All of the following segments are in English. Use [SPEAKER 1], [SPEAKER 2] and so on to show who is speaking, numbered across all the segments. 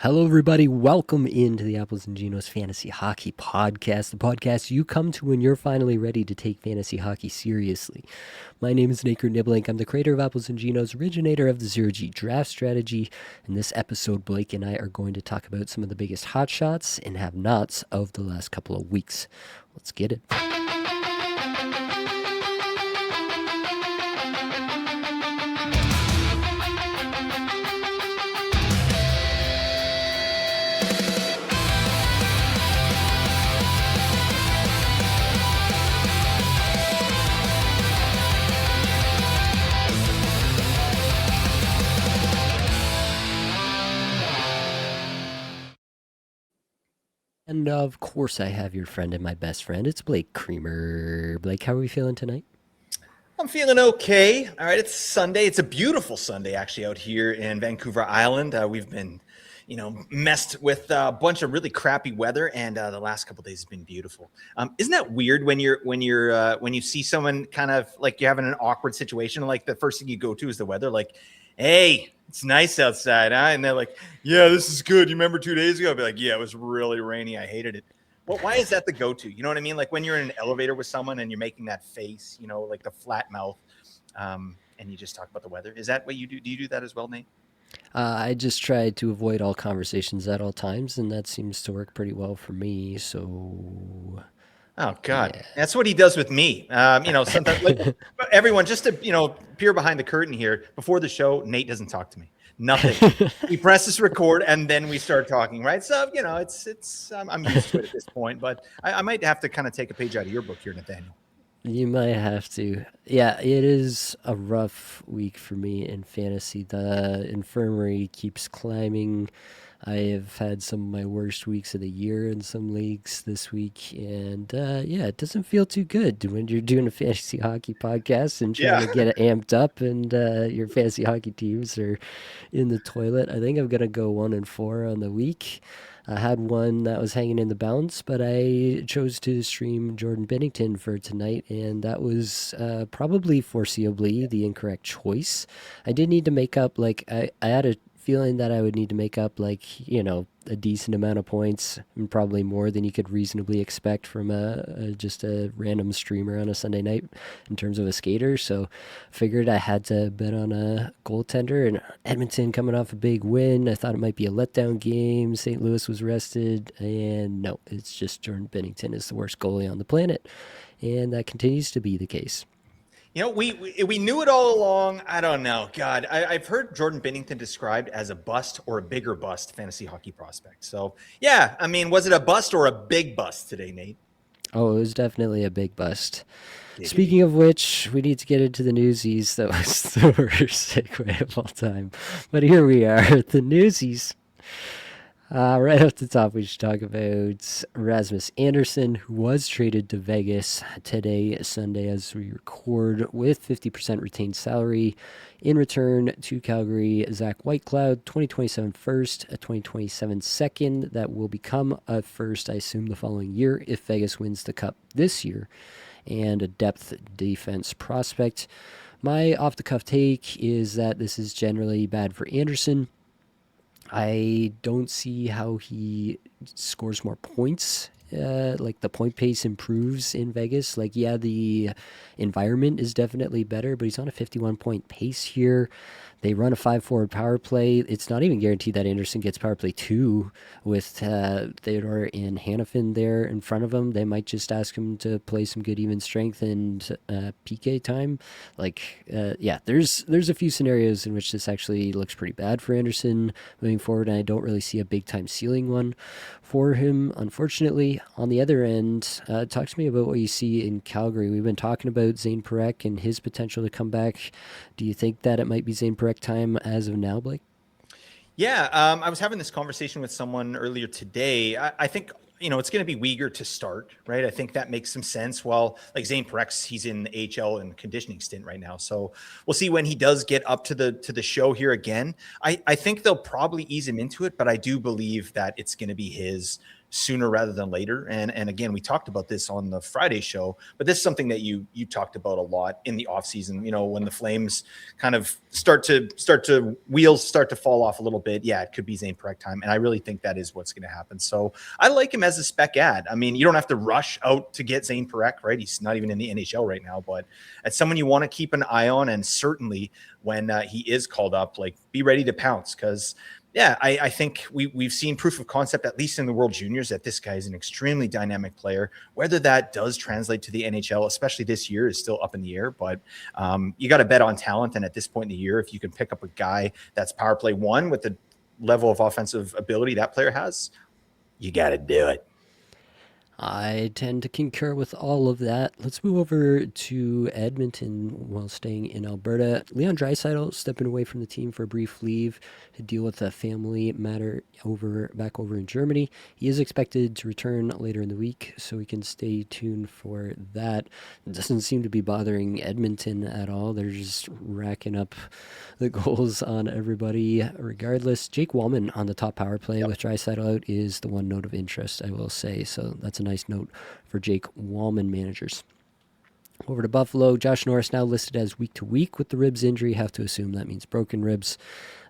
[SPEAKER 1] Hello, everybody. Welcome into the Apples Ginos Fantasy Hockey Podcast, the podcast you come to when you're finally ready to take fantasy hockey seriously. My name is Nibbelink. I'm the creator of Apples Ginos, originator of the Zero G draft strategy. In this episode, Blake and I are going to talk about some of the biggest hot shots and have nots of the last couple of weeks. Let's get it. And of course, I have your friend and my best friend. It's Blake Creamer. Blake, how are we feeling tonight?
[SPEAKER 2] I'm feeling okay. All right, it's Sunday. It's a beautiful Sunday, actually, out here in Vancouver Island. We've been, messed with a bunch of really crappy weather, and the last couple of days has been beautiful. Isn't that weird when you see someone kind of like you're having an awkward situation, like the first thing you go to is the weather, like, hey, it's nice outside, huh? And they're like, yeah, this is good. You remember 2 days ago? I'd be like, yeah, it was really rainy. I hated it. Well, why is that the go-to? You know what I mean? Like when you're in an elevator with someone and you're making that face, like the flat mouth, and you just talk about the weather. Is that what you do? Do you do that as well, Nate?
[SPEAKER 1] I just try to avoid all conversations at all times, and that seems to work pretty well for me. So,
[SPEAKER 2] Oh God,
[SPEAKER 1] yeah.
[SPEAKER 2] that's what he does with me. Sometimes like everyone, just to peer behind the curtain here. Before the show, Nate doesn't talk to me. Nothing. He presses record and then we start talking, right? So it's I'm used to it at this point, but I might have to kind of take a page out of your book here, Nathaniel.
[SPEAKER 1] You might have to. Yeah, it is a rough week for me in fantasy. The infirmary keeps climbing. I have had some of my worst weeks of the year in some leagues this week, and yeah, it doesn't feel too good when you're doing a fantasy hockey podcast and trying
[SPEAKER 2] Yeah.
[SPEAKER 1] to get it amped up, and your fantasy hockey teams are in the toilet. I think I'm gonna go 1-4 on the week. I had one that was hanging in the balance, but I chose to stream Jordan Bennington for tonight, and that was probably foreseeably the incorrect choice. I did need to make up, like, I had a feeling that I would need to make up, like, a decent amount of points, and probably more than you could reasonably expect from just a random streamer on a Sunday night in terms of a skater. So figured I had to bet on a goaltender, and Edmonton coming off a big win. I thought it might be a letdown game. St. Louis was rested, and no, it's just Jordan Bennington is the worst goalie on the planet, and that continues to be the case.
[SPEAKER 2] We knew it all along. I don't know. God, I've heard Jordan Bennington described as a bust or a bigger bust fantasy hockey prospect. So yeah, I mean, was it a bust or a big bust today, Nate?
[SPEAKER 1] Oh, it was definitely a big bust. Speaking of which, we need to get into the Newsies. That was the worst segue of all time. But here we are, the Newsies. Right off the top, we should talk about Rasmus Anderson, who was traded to Vegas today, Sunday, as we record, with 50% retained salary. In return to Calgary, Zach Whitecloud, 2027 first, a 2027 second that will become a first, I assume, the following year if Vegas wins the Cup this year, and a depth defense prospect. My off the cuff take is that this is generally bad for Anderson. I don't see how he scores more points. Like the point pace improves in Vegas. Like, yeah, the environment is definitely better, but he's on a 51-point pace here. They run a 5 forward power play. It's not even guaranteed that Anderson gets power play 2 with Theodore and Hannafin there in front of him. They might just ask him to play some good even strength and PK time. Like, yeah, there's a few scenarios in which this actually looks pretty bad for Anderson moving forward, and I don't really see a big time ceiling one for him, unfortunately. On the other end, talk to me about what you see in Calgary. We've been talking about Zane Parekh and his potential to come back. Do you think that it might be Zane Parekh time as of now, Blake?
[SPEAKER 2] Yeah, I was having this conversation with someone earlier today. I think it's going to be Uyghur to start, right? I think that makes some sense. Well, like Zane Parekh, he's in the HL and conditioning stint right now, so we'll see when he does get up to the show here again. I think they'll probably ease him into it, but I do believe that it's going to be his sooner rather than later. And again, we talked about this on the Friday show, but this is something that you talked about a lot in the offseason, when the Flames kind of wheels start to fall off a little bit. Yeah, it could be Zane Parekh time. And I really think that is what's going to happen. So I like him as a spec ad. I mean, you don't have to rush out to get Zane Parekh, right? He's not even in the NHL right now, but as someone you want to keep an eye on, and certainly when he is called up, like, be ready to pounce, because yeah, I think we've seen proof of concept, at least in the World Juniors, that this guy is an extremely dynamic player. Whether that does translate to the NHL, especially this year, is still up in the air. But you got to bet on talent. And at this point in the year, if you can pick up a guy that's power play one with the level of offensive ability that player has, you got to do it.
[SPEAKER 1] I tend to concur with all of that. Let's move over to Edmonton while staying in Alberta. Leon Draisaitl stepping away from the team for a brief leave to deal with a family matter back over in Germany. He is expected to return later in the week, so we can stay tuned for that. It doesn't seem to be bothering Edmonton at all. They're just racking up the goals on everybody regardless. Jake Wallman on the top power play with Draisaitl out is the one note of interest, I will say. So that's a nice note for Jake Wallman managers. Over to Buffalo, Josh Norris now listed as week to week with the ribs injury. Have to assume that means broken ribs.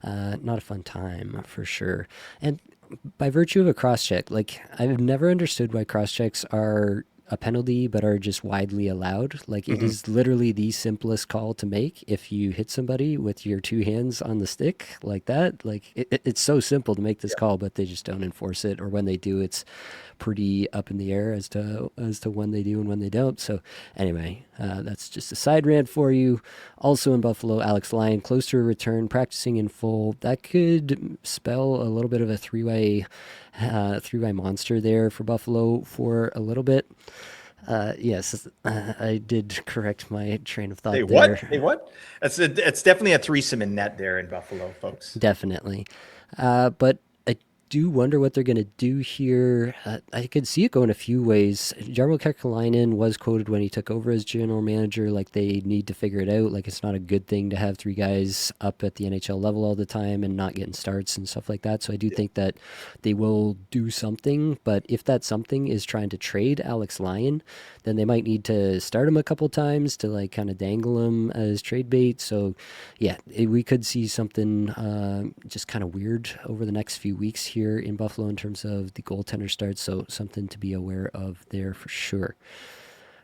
[SPEAKER 1] Not a fun time for sure. And by virtue of a cross check, like, I've never understood why cross checks are a penalty but are just widely allowed. Like, it is literally the simplest call to make. If you hit somebody with your two hands on the stick like that, like, it's so simple to make this call, but they just don't enforce it, or when they do, it's pretty up in the air as to when they do and when they don't. So anyway, that's just a side rant for you. Also in Buffalo, Alex Lyon close to a return, practicing in full. That could spell a little bit of a three-way monster there for Buffalo for a little bit. Yes, I did correct my train of thought there.
[SPEAKER 2] Hey, what? It's definitely a threesome in net there in Buffalo, folks.
[SPEAKER 1] Definitely. But I do wonder what they're going to do here. I could see it going a few ways. Jarmo Kekalainen was quoted when he took over as general manager, like, they need to figure it out. Like, it's not a good thing to have three guys up at the NHL level all the time and not getting starts and stuff like that. So I do think that they will do something. But if that something is trying to trade Alex Lyon, then they might need to start him a couple times to, like, kind of dangle him as trade bait. So yeah, we could see something just kind of weird over the next few weeks here in Buffalo in terms of the goaltender starts. So something to be aware of there for sure.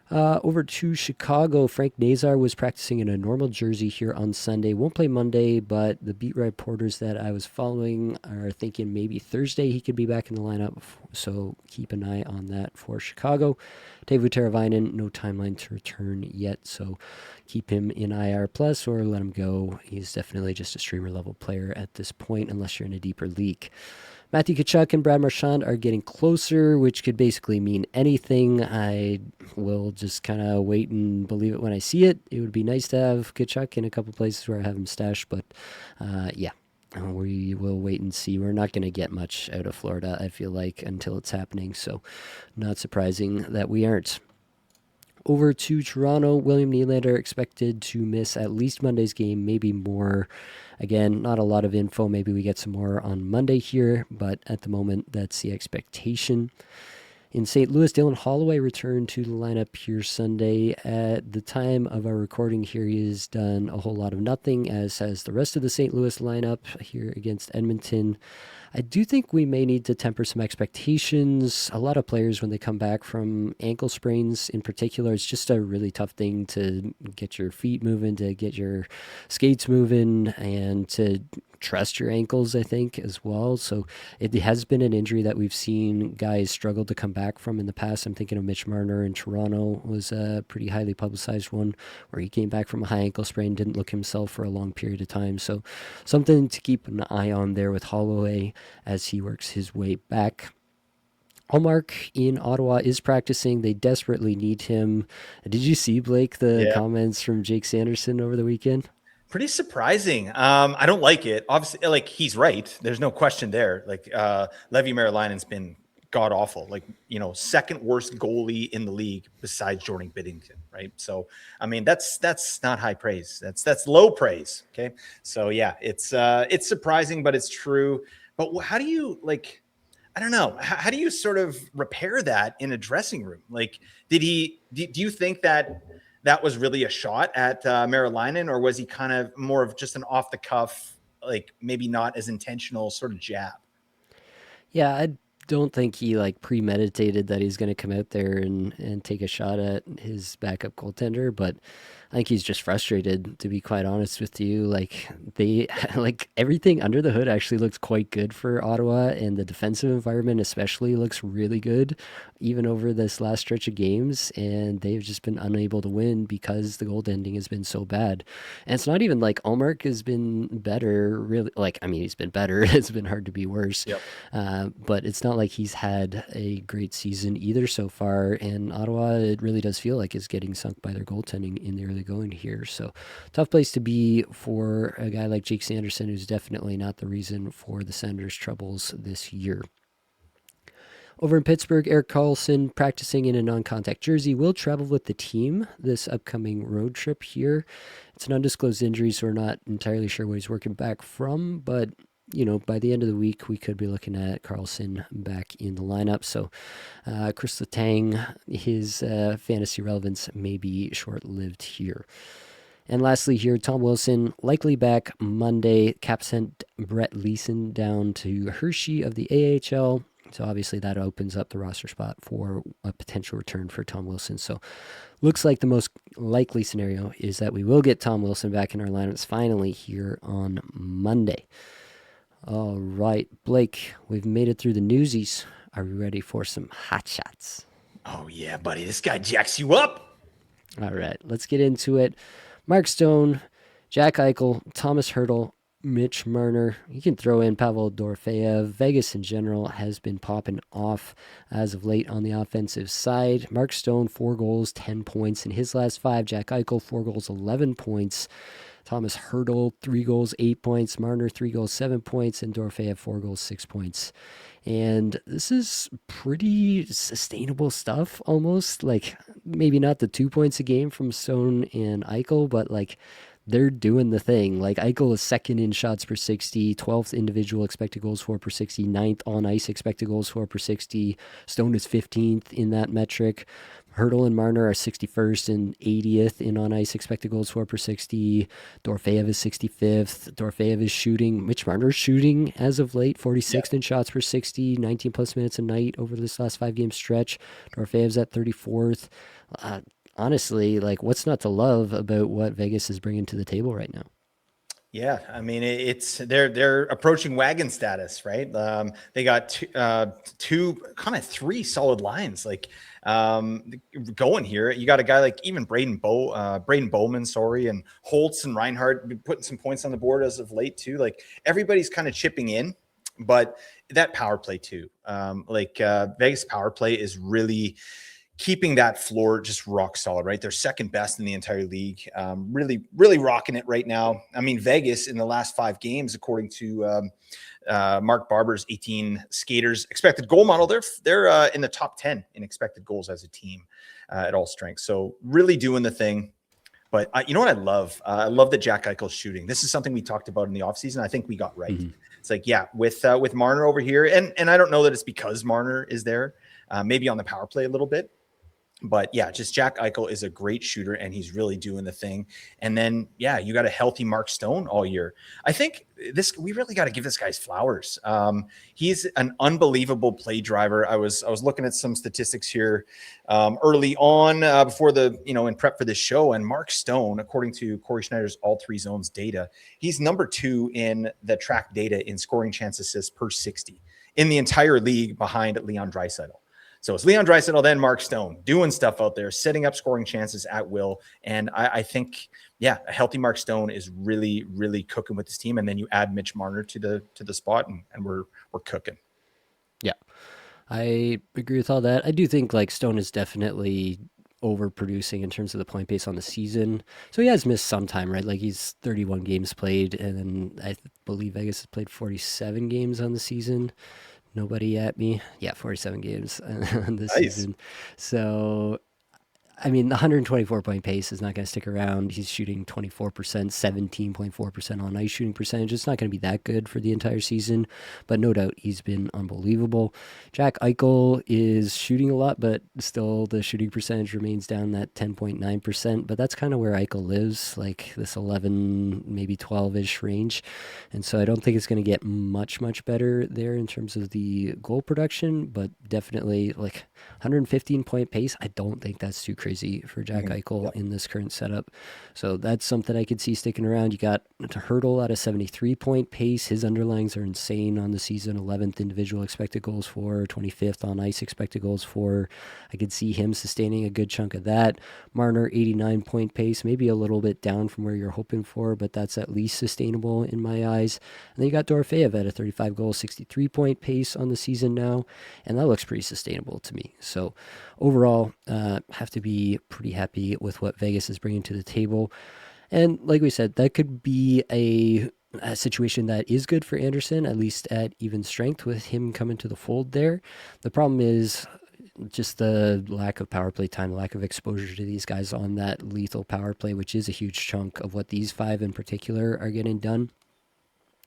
[SPEAKER 1] Over to Chicago, Frank Nazar was practicing in a normal jersey here on Sunday. Won't play Monday, but the beat reporters that I was following are thinking maybe Thursday he could be back in the lineup. So keep an eye on that for Chicago. Teuvo Teravainen, no timeline to return yet, so keep him in IR plus or let him go. He's definitely just a streamer level player at this point, unless you're in a deeper league. Matthew Tkachuk and Brad Marchand are getting closer, which could basically mean anything. I will just kind of wait and believe it when I see it. It would be nice to have Tkachuk in a couple places where I have him stashed, but yeah, we will wait and see. We're not going to get much out of Florida, I feel like, until it's happening, so not surprising that we aren't. Over to Toronto, William Nylander expected to miss at least Monday's game, maybe more. Again, not a lot of info. Maybe we get some more on Monday here, but at the moment, that's the expectation. In St. Louis, Dylan Holloway returned to the lineup here Sunday. At the time of our recording here, he has done a whole lot of nothing, as has the rest of the St. Louis lineup here against Edmonton. I do think we may need to temper some expectations. A lot of players, when they come back from ankle sprains in particular, it's just a really tough thing to get your feet moving, to get your skates moving, and to trust your ankles, I think, as well. So it has been an injury that we've seen guys struggle to come back from in the past. I'm thinking of Mitch Marner in Toronto was a pretty highly publicized one where he came back from a high ankle sprain, didn't look himself for a long period of time. So something to keep an eye on there with Holloway as he works his way back. Hallmark in Ottawa is practicing. They desperately need him. Did you see, Blake, the comments from Jake Sanderson over the weekend?
[SPEAKER 2] Pretty surprising. I don't like it. Obviously, like, he's right. There's no question there. Like, Levi Merilainen's been god awful. Like, second worst goalie in the league besides Jordan Binnington, right? So, I mean, that's not high praise. That's low praise. Okay. So yeah, it's surprising, but it's true. But how do you, like, I don't know. How do you sort of repair that in a dressing room? Like, do you think that that was really a shot at Marilinen, or was he kind of more of just an off the cuff, like maybe not as intentional sort of jab?
[SPEAKER 1] Yeah, I don't think he like premeditated that he's going to come out there and take a shot at his backup goaltender, but I think he's just frustrated, to be quite honest with you. Like they like everything under the hood actually looks quite good for Ottawa, and the defensive environment especially looks really good even over this last stretch of games, and they've just been unable to win because the goaltending has been so bad. And it's not even like Allmark has been better, really. Like, I mean, he's been better. It's been hard to be worse.
[SPEAKER 2] Yep.
[SPEAKER 1] But it's not like he's had a great season either so far. And Ottawa, it really does feel like is getting sunk by their goaltending in the early going here. So tough place to be for a guy like Jake Sanderson, who's definitely not the reason for the Senators' troubles this year. Over in Pittsburgh, Eric Carlson, practicing in a non-contact jersey, will travel with the team this upcoming road trip here. It's an undisclosed injury, so we're not entirely sure what he's working back from, but by the end of the week, we could be looking at Carlson back in the lineup. So Chris Letang, his fantasy relevance may be short-lived here. And lastly here, Tom Wilson, likely back Monday. Cap sent Brett Leeson down to Hershey of the AHL. So obviously that opens up the roster spot for a potential return for Tom Wilson. So looks like the most likely scenario is that we will get Tom Wilson back in our lineups finally here on Monday. All right, Blake, we've made it through the Newsies. Are we ready for some hot shots?
[SPEAKER 2] Oh yeah, buddy, this guy jacks you up.
[SPEAKER 1] All right, let's get into it. Mark Stone, Jack Eichel, Thomas Hertl, Mitch Marner. You can throw in Pavel Dorofeyev. Vegas in general has been popping off as of late on the offensive side. Mark Stone, 4 goals, 10 points in his last 5. Jack Eichel, 4 goals, 11 points. Thomas Hertl, 3 goals, 8 points. Marner, 3 goals, 7 points. And Dorofeyev, 4 goals, 6 points. And this is pretty sustainable stuff almost. Like, maybe not the 2 points a game from Stone and Eichel, but like they're doing the thing. Like Eichel is second in shots per 60, 12th individual expected goals for per 60, 9th on ice expected goals for per 60. Stone is 15th in that metric. Hertl and Marner are 61st and 80th in on ice expected goals for per 60. Dorofeyev is 65th. Dorofeyev is shooting. Mitch Marner is shooting as of late, 46th in shots per 60, 19 plus minutes a night over this last 5-game stretch. Dorofeyev's at 34th. Honestly, like, what's not to love about what Vegas is bringing to the table right now?
[SPEAKER 2] Yeah, I mean it's they're approaching wagon status, right? They got two kind of 3 solid lines like going here. You got a guy like even Braden Bowman, sorry, and Holtz and Reinhardt been putting some points on the board as of late too. Like everybody's kind of chipping in, but that power play too. Vegas power play is really keeping that floor just rock solid, right? They're second best in the entire league. Really, really rocking it right now. I mean, Vegas in the last 5 games, according to Mark Barber's 18 skaters expected goal model, they're in the top 10 in expected goals as a team at all strengths. So really doing the thing. But you know what I love? I love that Jack Eichel's shooting. This is something we talked about in the offseason. I think we got right. Mm-hmm. It's like, yeah, with Marner over here, and I don't know that it's because Marner is there, maybe on the power play a little bit. But yeah, just Jack Eichel is a great shooter and he's really doing the thing. And then, yeah, you got a healthy Mark Stone all year. I think we really got to give this guy's flowers. He's an unbelievable play driver. I was looking at some statistics here early on before in prep for this show. And Mark Stone, according to Corey Schneider's All 3 Zones data, he's number 2 in the track data in scoring chance assists per 60 in the entire league behind Leon Draisaitl. So it's Leon Draisaitl, then Mark Stone doing stuff out there, setting up scoring chances at will. And I think, yeah, a healthy Mark Stone is really, really cooking with this team. And then you add Mitch Marner to the spot, and we're cooking.
[SPEAKER 1] Yeah, I agree with all that. I do think like Stone is definitely overproducing in terms of the point base on the season. So he has missed some time, right? Like he's 31 games played, and then I believe Vegas has played 47 games on the season. Nobody at me. Yeah, 47 games this season. So I mean, the 124-point pace is not going to stick around. He's shooting 24%, 17.4% on ice shooting percentage. It's not going to be that good for the entire season, but no doubt he's been unbelievable. Jack Eichel is shooting a lot, but still the shooting percentage remains down at 10.9%. But that's kind of where Eichel lives, like this 11, maybe 12-ish range. And so I don't think it's going to get much better there in terms of the goal production, but definitely like 115-point pace. I don't think that's too crazy for Jack Eichel in this current setup. So that's something I could see sticking around. You got to Hurdle at a 73-point pace. His underlings are insane on the season. 11th individual expected goals for, 25th on ice expected goals for. I could see him sustaining a good chunk of that. Marner, 89-point pace, maybe a little bit down from where you're hoping for, but that's at least sustainable in my eyes. And then you got Dorofeyev at a 35-goal, 63-point pace on the season now, and that looks pretty sustainable to me. So overall, have to be pretty happy with what Vegas is bringing to the table. And like we said, that could be a situation that is good for Anderson, at least at even strength with him coming to the fold there. The problem is just the lack of power play time, lack of exposure to these guys on that lethal power play, which is a huge chunk of what these five in particular are getting done.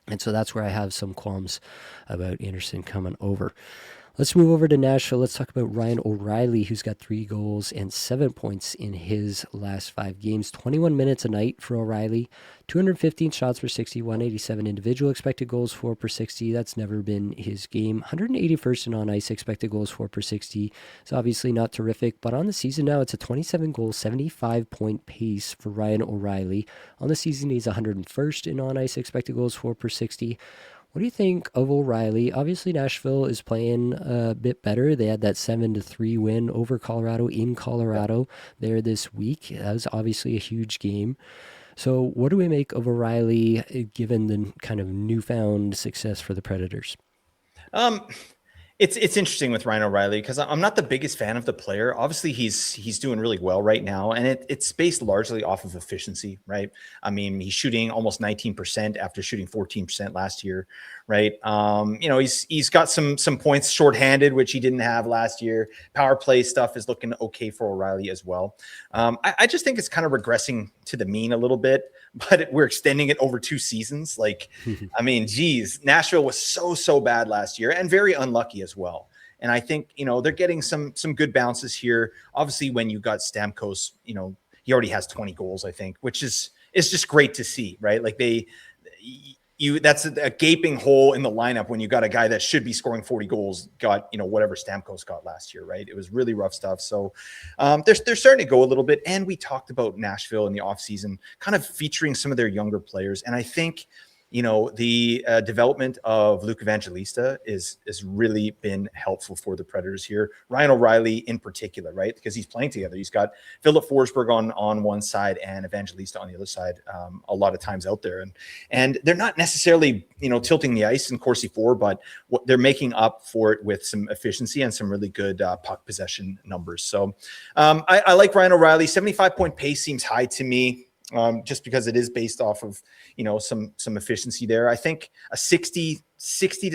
[SPEAKER 1] And so that's where I have some qualms about Anderson coming over. Let's move over to Nashville. Let's talk about Ryan O'Reilly, who's got 3 goals and 7 points in his last 5 games. 21 minutes a night for O'Reilly. 215 shots per 60, 187 individual expected goals for per 60. That's never been his game. 181st in on-ice expected goals for per 60. It's obviously not terrific, but on the season now, it's a 27-goal, 75-point pace for Ryan O'Reilly. On the season, he's 101st in on-ice expected goals for per 60. What do you think of O'Reilly? Obviously, Nashville is playing a bit better. They had that 7-3 win over Colorado in Colorado there this week. That was obviously a huge game. So what do we make of O'Reilly given the kind of newfound success for the Predators?
[SPEAKER 2] Um, it's interesting with Ryan O'Reilly because I'm not the biggest fan of the player. Obviously, he's doing really well right now, and it's based largely off of efficiency, right? I mean, he's shooting almost 19% after shooting 14% last year, right? He's got some points shorthanded, which he didn't have last year. Power play stuff is looking okay for O'Reilly as well. I just think it's kind of regressing to the mean a little bit, but we're extending it over 2 seasons. Like, I mean, geez, Nashville was so bad last year and very unlucky as well. And I think, they're getting some good bounces here. Obviously, when you got Stamkos, he already has 20 goals, I think, which is just great to see, right? Like that's a gaping hole in the lineup when you got a guy that should be scoring 40 goals, got, whatever Stamkos got last year, right? It was really rough stuff. So they're starting to go a little bit. And we talked about Nashville in the offseason, kind of featuring some of their younger players. And I think, the development of Luke Evangelista has really been helpful for the Predators here. Ryan O'Reilly in particular, right? Because he's playing together. He's got Philip Forsberg on one side and Evangelista on the other side a lot of times out there. And they're not necessarily, tilting the ice in Corsi 4, but they're making up for it with some efficiency and some really good puck possession numbers. So I like Ryan O'Reilly. 75-point pace seems high to me. Just because it is based off of, some efficiency there. I think a 60 to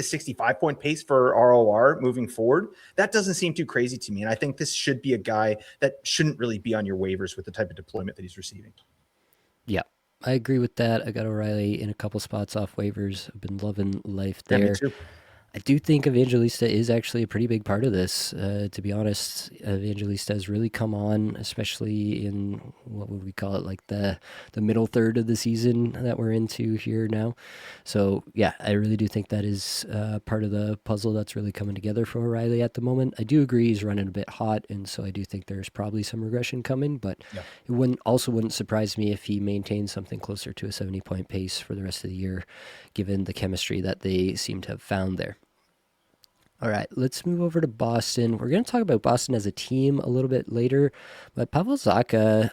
[SPEAKER 2] 65-point pace for ROR moving forward, that doesn't seem too crazy to me. And I think this should be a guy that shouldn't really be on your waivers with the type of deployment that he's receiving.
[SPEAKER 1] Yeah, I agree with that. I got O'Reilly in a couple spots off waivers. I've been loving life
[SPEAKER 2] Yeah, me
[SPEAKER 1] there.
[SPEAKER 2] too.
[SPEAKER 1] I do think Evangelista is actually a pretty big part of this. To be honest, Evangelista has really come on, especially in what would we call it, like the middle third of the season that we're into here now. So yeah, I really do think that is part of the puzzle that's really coming together for O'Reilly at the moment. I do agree he's running a bit hot, and so I do think there's probably some regression coming. But
[SPEAKER 2] Yeah.
[SPEAKER 1] it wouldn't surprise me if he maintains something closer to a 70-point pace for the rest of the year, given the chemistry that they seem to have found there. All right, let's move over to Boston. We're going to talk about Boston as a team a little bit later, but Pavel Zacha,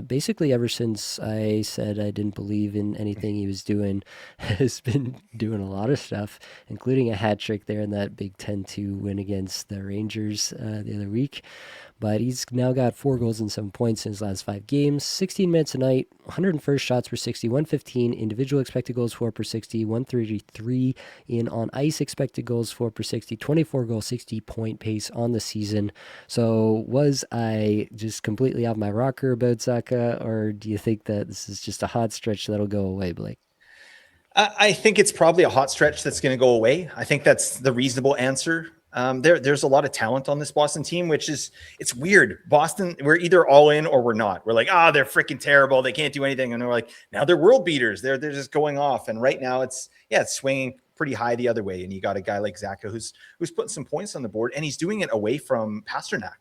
[SPEAKER 1] basically ever since I said I didn't believe in anything he was doing, has been doing a lot of stuff, including a hat trick there in that big 10-2 win against the Rangers the other week. but he's now got 4 goals and 7 points in his last 5 games, 16 minutes a night, 101st shots per 60, 115 individual expected goals for per 60, 133 in on ice expected goals for per 60, 24 goal, 60 point pace on the season. So was I just completely off my rocker about Zacha, or do you think that this is just a hot stretch that'll go away, Blake?
[SPEAKER 2] I think it's probably a hot stretch that's going to go away. I think that's the reasonable answer. There's a lot of talent on this Boston team, which is, it's weird. Boston, we're either all in or we're not. We're like, they're freaking terrible. They can't do anything. And we're like, now they're world beaters. They're just going off. And right now it's swinging pretty high the other way. And you got a guy like Zacha who's putting some points on the board, and he's doing it away from Pasternak,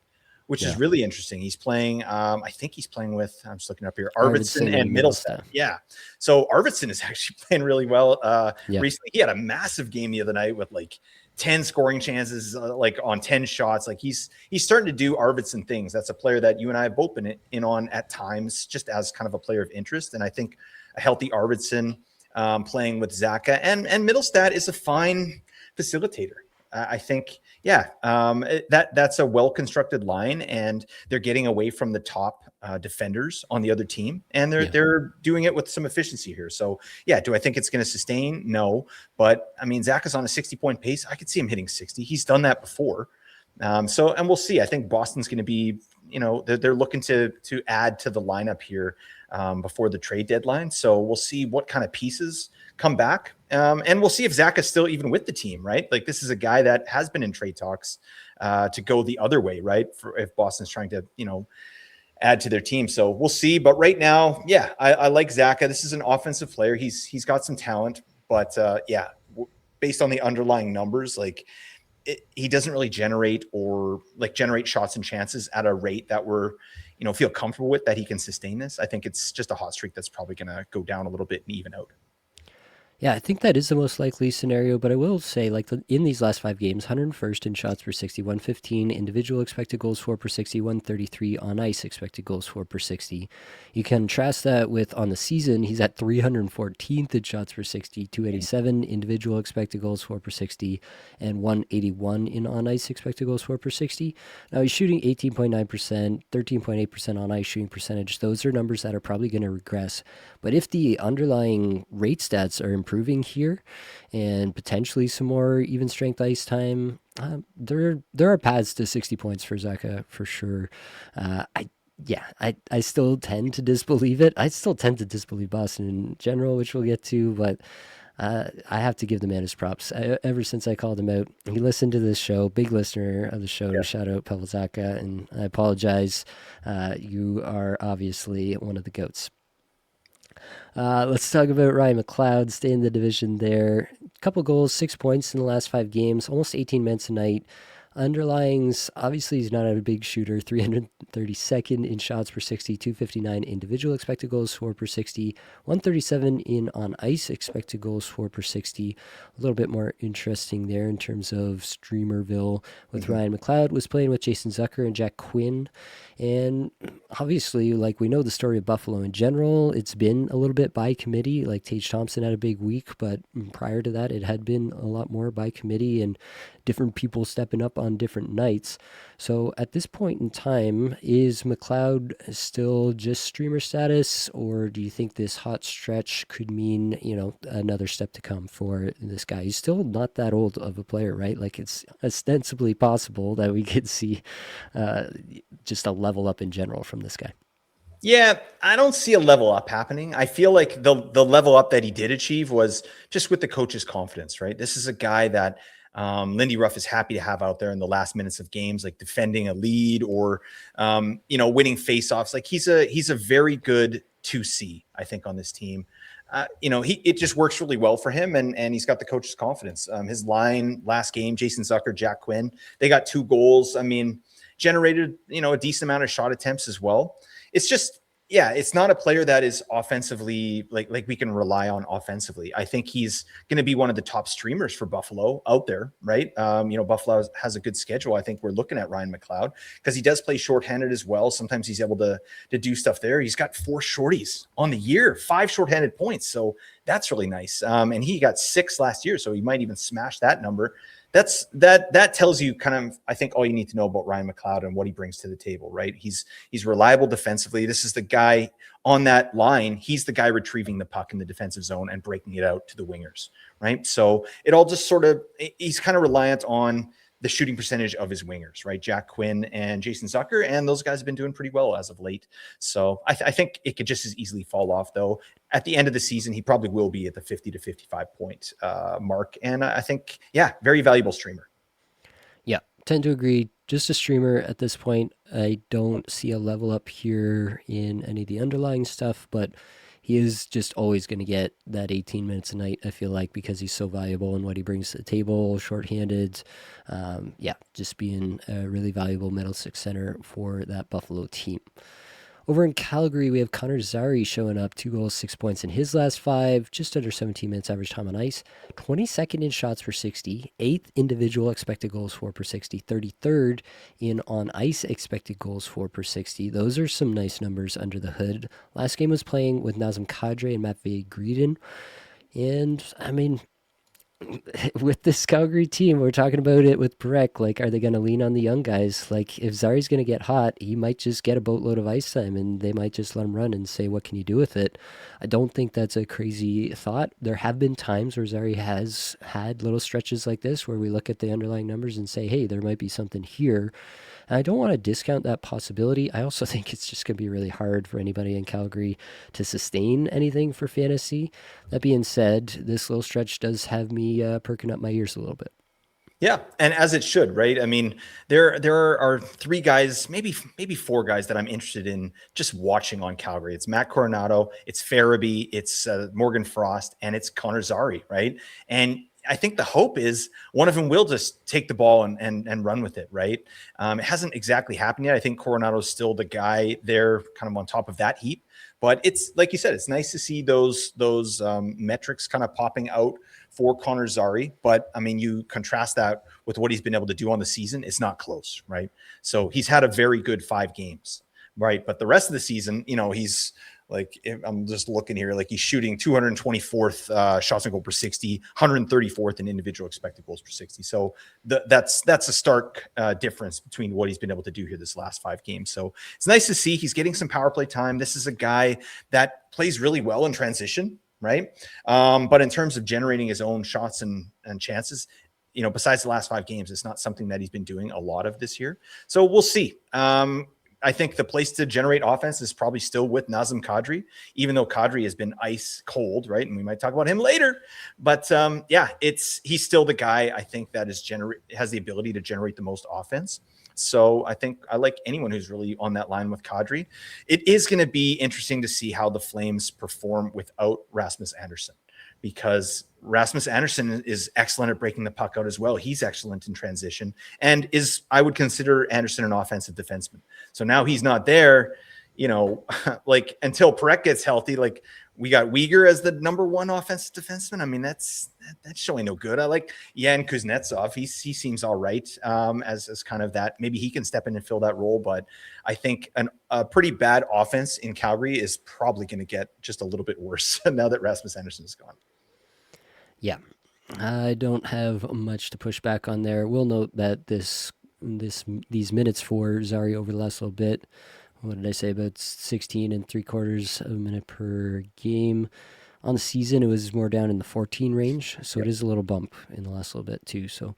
[SPEAKER 2] which is really interesting. He's playing, I think he's playing with, I'm just looking up here, Arvidsson and Mittelstadt. Yeah. So Arvidsson is actually playing really well. Recently, he had a massive game the other night with like 10 scoring chances, like on 10 shots. Like he's starting to do Arvidsson things. That's a player that you and I have both been in on at times, just as kind of a player of interest. And I think a healthy Arvidsson playing with Zacha and Mittelstadt is a fine facilitator. I think, that's a well-constructed line, and they're getting away from the top defenders on the other team, and they're doing it with some efficiency here. So, do I think it's going to sustain? No, but I mean, Zach is on a 60-point pace. I could see him hitting 60. He's done that before. And we'll see. I think Boston's going to be, they're looking to add to the lineup here before the trade deadline. So we'll see what kind of pieces come back. And we'll see if Zach is still even with the team, right? Like, this is a guy that has been in trade talks to go the other way, right? For if Boston's trying to, add to their team. So we'll see. But right now, I like Zacha. This is an offensive player. He's got some talent, but based on the underlying numbers, like, he doesn't really generate shots and chances at a rate that we're, feel comfortable with, that he can sustain this. I think it's just a hot streak that's probably going to go down a little bit and even out.
[SPEAKER 1] Yeah, I think that is the most likely scenario, but I will say, like, in these last 5 games, 101st in shots per 60, 115 individual expected goals for per 60, 133 on ice expected goals for per 60. You contrast that with, on the season, he's at 314th in shots per 60, 287 individual expected goals for per 60, and 181 in on ice expected goals for per 60. Now, he's shooting 18.9%, 13.8% on ice shooting percentage. Those are numbers that are probably going to regress. But if the underlying rate stats are improving here, and potentially some more even strength ice time, there are paths to 60 points for Zacha for sure. I still tend to disbelieve it. I still tend to disbelieve Boston in general, which we'll get to, but I have to give the man his props. Ever since I called him out, he listened to this show, big listener of the show. Shout out Pavel Zacha, and I apologize. You are obviously one of the GOATs. Let's talk about Ryan McLeod, stay in the division there. Couple goals, 6 points in the last 5 games, almost 18 minutes a night. Underlyings, obviously he's not a big shooter, 332nd in shots per 60, 259 individual expected goals for per 60, 137 in on ice expected goals for per 60. A little bit more interesting there in terms of Streamerville with Ryan McLeod. Was playing with Jason Zucker and Jack Quinn. And obviously, like, we know the story of Buffalo in general. It's been a little bit by committee. Like, Tage Thompson had a big week, but prior to that, it had been a lot more by committee and different people stepping up on different nights. So at this point in time, is McLeod still just streamer status, or do you think this hot stretch could mean, another step to come for this guy? He's still not that old of a player, right? Like, it's ostensibly possible that we could see just a level up in general from this guy.
[SPEAKER 2] Yeah, I don't see a level up happening. I feel like the level up that he did achieve was just with the coach's confidence, right? This is a guy that Lindy Ruff is happy to have out there in the last minutes of games, like defending a lead or, winning faceoffs. Like, he's a very good 2C, I think, on this team. It just works really well for him, and he's got the coach's confidence. His line last game, Jason Zucker, Jack Quinn, they got 2 goals. I mean, generated, a decent amount of shot attempts as well. It's just, it's not a player that is offensively like we can rely on offensively. I think he's going to be one of the top streamers for Buffalo out there, right? Buffalo has a good schedule. I think we're looking at Ryan McLeod because he does play shorthanded as well. Sometimes he's able to do stuff there. He's got 4 shorties on the year, 5 shorthanded points. So That's really nice. And he got 6 last year, so he might even smash that number. That tells you kind of, I think, all you need to know about Ryan McLeod and what he brings to the table, right? He's reliable defensively. This is the guy on that line. He's the guy retrieving the puck in the defensive zone and breaking it out to the wingers, right? So it all just sort of, he's kind of reliant on the shooting percentage of his wingers, right? Jack Quinn and Jason Zucker, and those guys have been doing pretty well as of late. So I think it could just as easily fall off, though. At the end of the season, he probably will be at the 50 to 55 point mark. And I think, yeah, very valuable streamer.
[SPEAKER 1] Yeah, tend to agree. Just a streamer at this point. I don't see a level up here in any of the underlying stuff, but he is just always going to get that 18 minutes a night, I feel like, because he's so valuable in what he brings to the table, shorthanded. Yeah, just being a really valuable middle six center for that Buffalo team. Over in Calgary, we have Connor Zary showing up, 2 goals, 6 points in his last 5, just under 17 minutes average time on ice, 22nd in shots per 60, 8th individual expected goals for per 60, 33rd in on ice expected goals for per 60. Those are some nice numbers under the hood. Last game was playing with Nazem Kadri and Matvei Greedon. And I mean, with this Calgary team, we're talking about it with Perek. Like, are they going to lean on the young guys? Like, if Zari's going to get hot, he might just get a boatload of ice time, and they might just let him run and say, what can you do with it? I don't think that's a crazy thought. There have been times where Zari has had little stretches like this where we look at the underlying numbers and say, hey, there might be something here. And I don't want to discount that possibility. I also think it's just going to be really hard for anybody in Calgary to sustain anything for fantasy. That being said, this little stretch does have me perking up my ears a little bit.
[SPEAKER 2] Yeah, and as it should, right? I mean, there are 3 guys, maybe 4 guys that I'm interested in just watching on Calgary. It's Matt Coronado, it's Farabee, it's Morgan Frost, and it's Connor Zary, right? And I think the hope is one of them will just take the ball and run with it, right? It hasn't exactly happened yet. I think Coronado is still the guy there kind of on top of that heap. But it's like you said, it's nice to see those metrics kind of popping out for Connor Zary. But I mean, you contrast that with what he's been able to do on the season. It's not close, right? So he's had a very good 5 games, right? But the rest of the season, you know, he's like, I'm just looking here, like he's shooting 224th shots on goal per 60, 134th in individual expected goals per 60. So that's a stark difference between what he's been able to do here this last 5 games. So it's nice to see he's getting some power play time. This is a guy that plays really well in transition, right? But in terms of generating his own shots and chances, you know, besides the last 5 games, it's not something that he's been doing a lot of this year. So we'll see. I think the place to generate offense is probably still with Nazem Kadri, even though Kadri has been ice cold, right? And we might talk about him later. But yeah, he's still the guy I think that has the ability to generate the most offense. So I think I like anyone who's really on that line with Kadri. It is going to be interesting to see how the Flames perform without Rasmus Andersson, because Rasmus Andersson is excellent at breaking the puck out as well. He's excellent in transition and I would consider Andersson an offensive defenseman. So now he's not there, you know, like until Perek gets healthy, like we got Uyghur as the number 1 offensive defenseman. I mean, that's showing no good. I like Yan Kuznetsov. He seems all right as kind of that. Maybe he can step in and fill that role, but I think a pretty bad offense in Calgary is probably going to get just a little bit worse now that Rasmus Andersson is gone.
[SPEAKER 1] Yeah, I don't have much to push back on there. We'll note that these minutes for Zary over the last little bit, what did I say, about 16 3/4 of a minute per game. On the season, it was more down in the 14 range, so It is a little bump in the last little bit too. So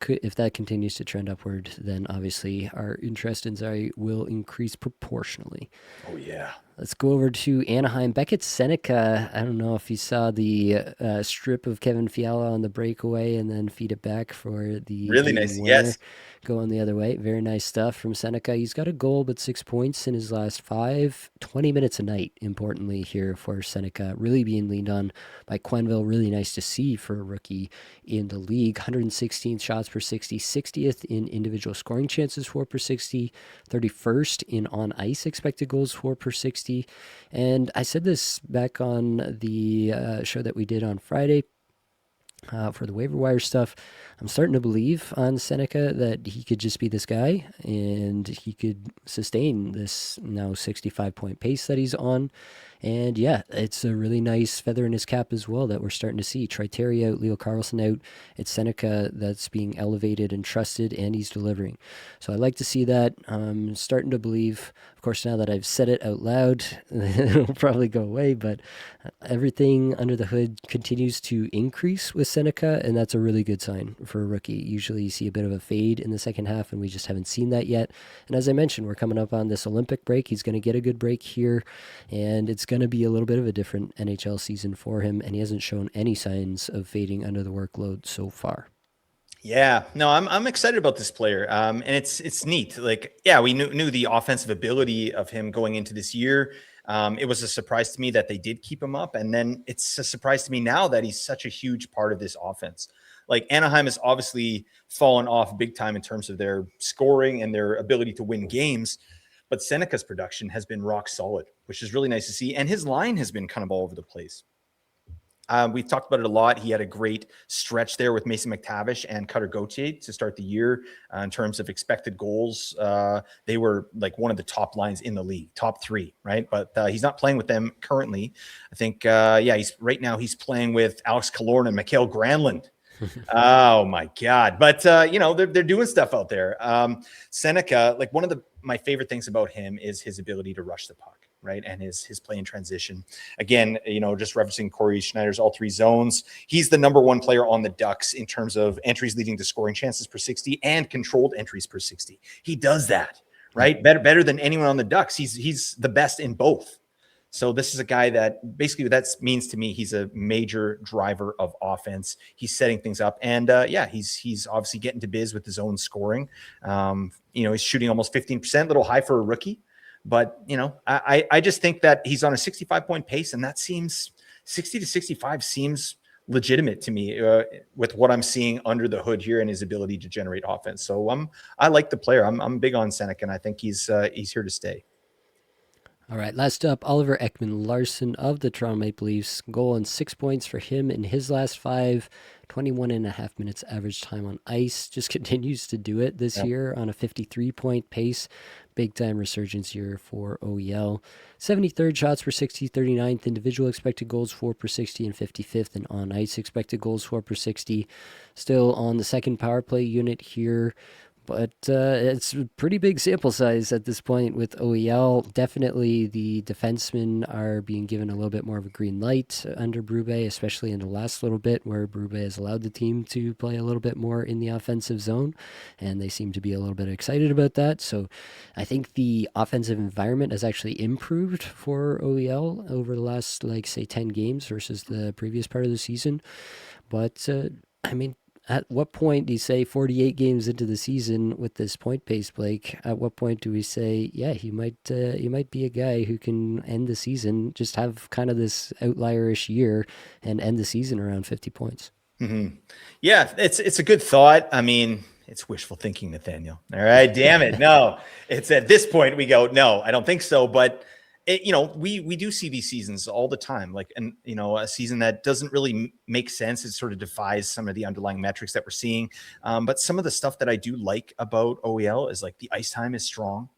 [SPEAKER 1] if that continues to trend upward, then obviously our interest in Zary will increase proportionally.
[SPEAKER 2] Oh, yeah.
[SPEAKER 1] Let's go over to Anaheim. Beckett Seneca, I don't know if you saw the strip of Kevin Fiala on the breakaway and then feed it back for the
[SPEAKER 2] really nice
[SPEAKER 1] winner.
[SPEAKER 2] Yes.
[SPEAKER 1] Going the other way. Very nice stuff from Seneca. He's got a goal, but 6 points in his last 5. 20 minutes a night, importantly, here for Seneca. Really being leaned on by Quenneville. Really nice to see for a rookie in the league. 116 shots per 60. 60th in individual scoring chances for per 60. 31st in on-ice expected goals for per 60. And I said this back on the show that we did on Friday. For the waiver wire stuff, I'm starting to believe on Seneca that he could just be this guy and he could sustain this now 65-point pace that he's on. And yeah, it's a really nice feather in his cap as well that we're starting to see. Triteri out, Leo Carlson out. It's Seneca that's being elevated and trusted, and he's delivering. So I like to see that. I'm starting to believe, of course, now that I've said it out loud, it'll probably go away, but everything under the hood continues to increase with Seneca, and that's a really good sign for a rookie. Usually you see a bit of a fade in the second half, and we just haven't seen that yet. And as I mentioned, we're coming up on this Olympic break. He's going to get a good break here, and it's going to be a little bit of a different NHL season for him, and he hasn't shown any signs of fading under the workload so far.
[SPEAKER 2] Yeah, no, I'm excited about this player, and it's neat. Like, yeah, we knew the offensive ability of him going into this year. It was a surprise to me that they did keep him up, and then it's a surprise to me now that he's such a huge part of this offense. Like, Anaheim has obviously fallen off big time in terms of their scoring and their ability to win games, but Seneca's production has been rock solid, which is really nice to see, and his line has been kind of all over the place. We've talked about it a lot. He had a great stretch there with Mason McTavish and Cutter Gauthier to start the year in terms of expected goals. They were like one of the top lines in the league, top three, right? But he's not playing with them currently. I think, he's right now he's playing with Alex Killorn and Mikael Granlund. Oh my God. But they're doing stuff out there. Seneca, like one of my favorite things about him is his ability to rush the puck, right? And his play in transition. Again, just referencing Corey Schneider's all three zones. He's the number one player on the Ducks in terms of entries leading to scoring chances per 60 and controlled entries per 60. He does that, right? Better than anyone on the Ducks. He's the best in both. So this is a guy that basically that means to me he's a major driver of offense. He's setting things up, and he's obviously getting to biz with his own scoring. He's shooting almost 15%, a little high for a rookie, but I just think that he's on a 65-point pace, and that seems 60 to 65 seems legitimate to me with what I'm seeing under the hood here and his ability to generate offense. So I like the player. I'm big on Seneca, and I think he's here to stay.
[SPEAKER 1] All right, last up, Oliver Ekman-Larsson of the Toronto Maple Leafs. Goal and 6 points for him in his last 5. 21 and a half minutes average time on ice. Just continues to do it this year on a 53-point pace. Big time resurgence year for OEL. 73rd shots per 60, 39th individual expected goals for per 60, and 55th in on ice expected goals for per 60. Still on the second power play unit here. But it's a pretty big sample size at this point with OEL. Definitely the defensemen are being given a little bit more of a green light under Berube, especially in the last little bit where Berube has allowed the team to play a little bit more in the offensive zone. And they seem to be a little bit excited about that. So I think the offensive environment has actually improved for OEL over the last, 10 games versus the previous part of the season. But, at what point do you say 48 games into the season with this point pace, Blake? At what point do we say, yeah, he might be a guy who can end the season, just have kind of this outlierish year and end the season around 50 points?
[SPEAKER 2] Mm-hmm. Yeah, it's a good thought. I mean, it's wishful thinking, Nathaniel. All right, damn it. No, it's at this point we go, no, I don't think so. But we do see these seasons all the time, a season that doesn't really make sense. It sort of defies some of the underlying metrics that we're seeing. But some of the stuff that I do like about OEL is like the ice time is strong,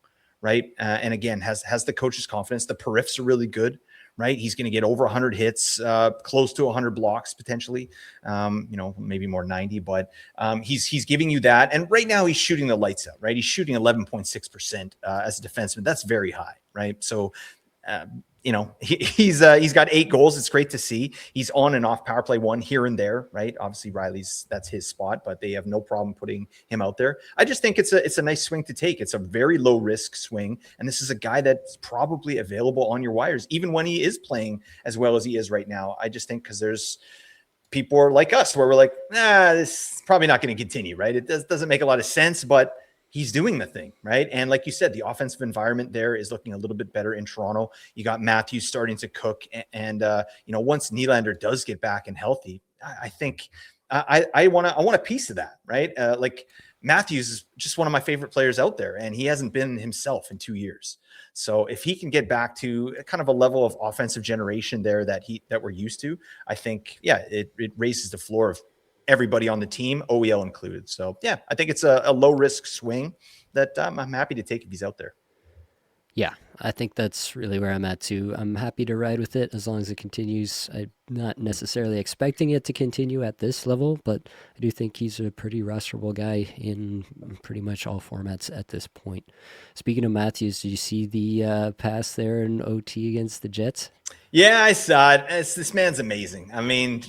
[SPEAKER 2] right? And again, has the coach's confidence. The periffs are really good, right? He's going to get over 100 hits, close to 100 blocks potentially, maybe more 90, but he's giving you that. And right now he's shooting the lights out, right? He's shooting 11.6% as a defenseman. That's very high, right? So, he's got 8 goals. It's great to see. He's on and off power play 1 here and there, right? Obviously that's his spot, but they have no problem putting him out there. I just think it's a nice swing to take. It's a very low risk swing. And this is a guy that's probably available on your wires, even when he is playing as well as he is right now. I just think because there's people are like us where we're like, this is probably not going to continue, right? It doesn't make a lot of sense, but he's doing the thing, right? And like you said, the offensive environment there is looking a little bit better in Toronto. You got Matthews starting to cook. And once Nylander does get back and healthy, I think I want a piece of that, right? Matthews is just one of my favorite players out there, and he hasn't been himself in 2 years. So if he can get back to kind of a level of offensive generation there that we're used to, I think, it raises the floor of everybody on the team, OEL included. So, I think it's a low risk swing that I'm happy to take if he's out there.
[SPEAKER 1] Yeah, I think that's really where I'm at too. I'm happy to ride with it as long as it continues. I'm not necessarily expecting it to continue at this level, but I do think he's a pretty rosterable guy in pretty much all formats at this point. Speaking of Matthews, did you see the pass there in OT against the Jets?
[SPEAKER 2] Yeah, I saw it. This man's amazing. I mean,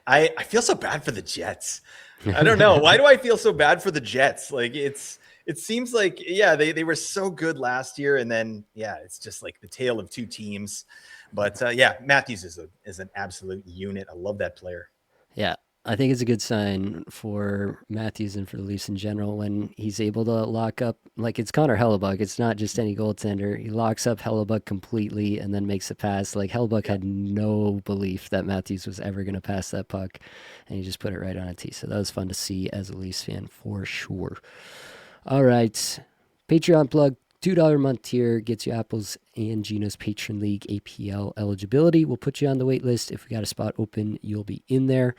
[SPEAKER 2] I feel so bad for the Jets. I don't know. Why do I feel so bad for the Jets? Like it seems like, yeah, they were so good last year, and then yeah, it's just like the tale of two teams. But yeah, Matthews is an absolute unit. I love that player.
[SPEAKER 1] Yeah, I think it's a good sign for Matthews and for the Leafs in general when he's able to lock up, like it's Connor Hellebuck. It's not just any goaltender. He locks up Hellebuck completely and then makes a pass. Like Hellebuck
[SPEAKER 2] Yeah.
[SPEAKER 1] had no belief that Matthews was ever going to pass that puck, and he just put it right on a tee. So that was fun to see as a Leafs fan for sure. All right, Patreon plug. $2 a month tier gets you Apples and Ginos Patron League APL eligibility. We'll put you on the wait list. If we got a spot open, you'll be in there.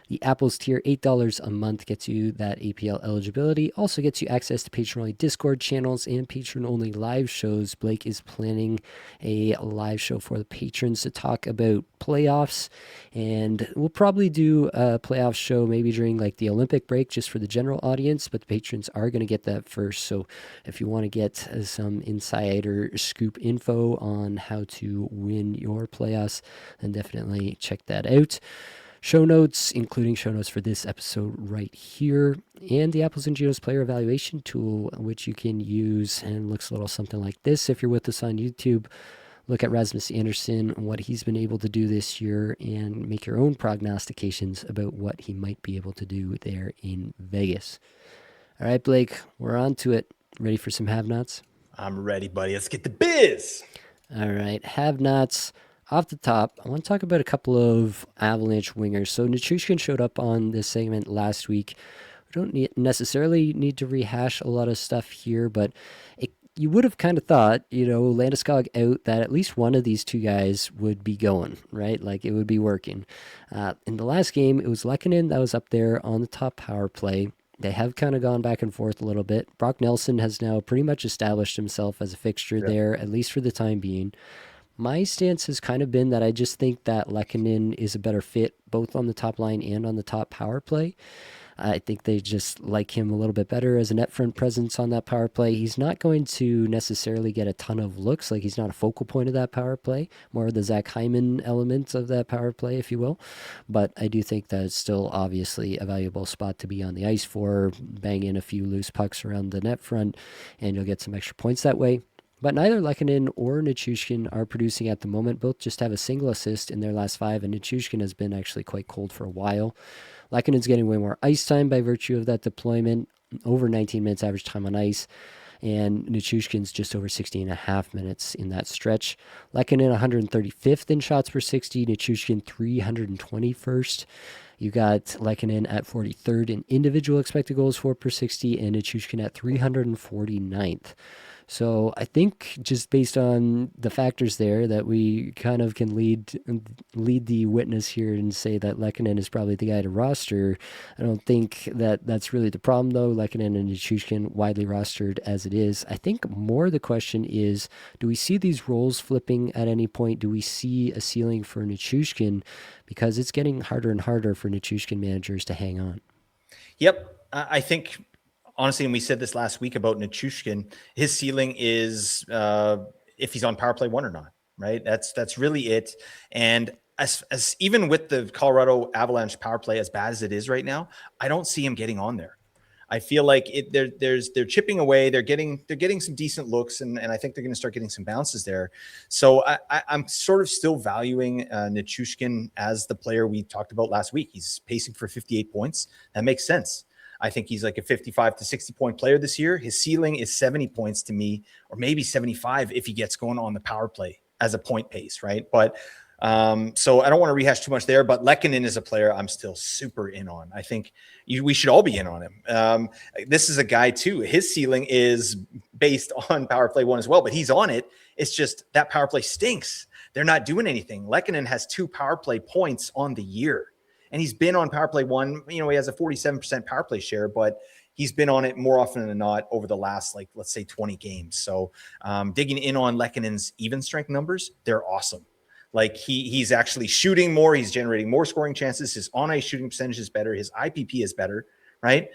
[SPEAKER 1] The Apples tier, $8 a month, gets you that APL eligibility. Also gets you access to patron-only Discord channels and patron-only live shows. Blake is planning a live show for the patrons to talk about playoffs, and we'll probably do a playoff show maybe during like the Olympic break just for the general audience, but the patrons are going to get that first. So if you want to get some insider scoop info on how to win your playoffs, then definitely check that out. Show notes, including show notes for this episode right here, and the Apples and Ginos player evaluation tool, which you can use, and looks a little something like this. If you're with us on YouTube, look at Rasmus Anderson and what he's been able to do this year and make your own prognostications about what he might be able to do there in Vegas. All right, Blake, we're on to it. Ready for some have-nots?
[SPEAKER 2] I'm ready, buddy. Let's get the biz.
[SPEAKER 1] All right, have-nots. Off the top, I want to talk about a couple of Avalanche wingers. So Nichushkin showed up on this segment last week. We don't necessarily need to rehash a lot of stuff here, but you would have kind of thought, Landeskog out, that at least one of these two guys would be going, right? Like it would be working. In the last game, it was Lehkonen that was up there on the top power play. They have kind of gone back and forth a little bit. Brock Nelson has now pretty much established himself as a fixture there, at least for the time being. My stance has kind of been that I just think that Lehkonen is a better fit both on the top line and on the top power play. I think they just like him a little bit better as a net front presence on that power play. He's not going to necessarily get a ton of looks. Like he's not a focal point of that power play, more of the Zach Hyman element of that power play, if you will. But I do think that it's still obviously a valuable spot to be on the ice for, bang in a few loose pucks around the net front, and you'll get some extra points that way. But neither Lehkonen or Nichushkin are producing at the moment. Both just have a single assist in their last 5, and Nichushkin has been actually quite cold for a while. Lehkonen's getting way more ice time by virtue of that deployment, over 19 minutes average time on ice, and Nichushkin's just over 60.5 minutes in that stretch. Lehkonen 135th in shots per 60, Nichushkin 321st. You got Lehkonen at 43rd in individual expected goals for per 60, and Nichushkin at 349th. So I think just based on the factors there that we kind of can lead the witness here and say that Lehkonen is probably the guy to roster. I don't think that that's really the problem though. Lehkonen and Nichushkin widely rostered as it is. I think more the question is, do we see these roles flipping at any point? Do we see a ceiling for Nichushkin? Because it's getting harder and harder for Nichushkin managers to hang on.
[SPEAKER 2] Yep. I think honestly, and we said this last week about Nichushkin, his ceiling is if he's on power play 1 or not, right? That's really it. And as even with the Colorado Avalanche power play as bad as it is right now, I don't see him getting on there. I feel like they're chipping away. They're getting some decent looks, and I think they're going to start getting some bounces there. So I'm sort of still valuing Nichushkin as the player we talked about last week. He's pacing for 58 points. That makes sense. I think he's like a 55 to 60 point player this year. His ceiling is 70 points to me, or maybe 75 if he gets going on the power play as a point pace, right? But so I don't want to rehash too much there, but Lehkonen is a player I'm still super in on. I think we should all be in on him. This is a guy too. His ceiling is based on power play 1 as well, but he's on it. It's just that power play stinks. They're not doing anything. Lehkonen has 2 power play points on the year. And he's been on power play 1. He has a 47% power play share, but he's been on it more often than not over the last, like, let's say 20 games. So digging in on Lekkonen's even strength numbers, they're awesome. Like he's actually shooting more. He's generating more scoring chances. His on-ice shooting percentage is better. His IPP is better, right?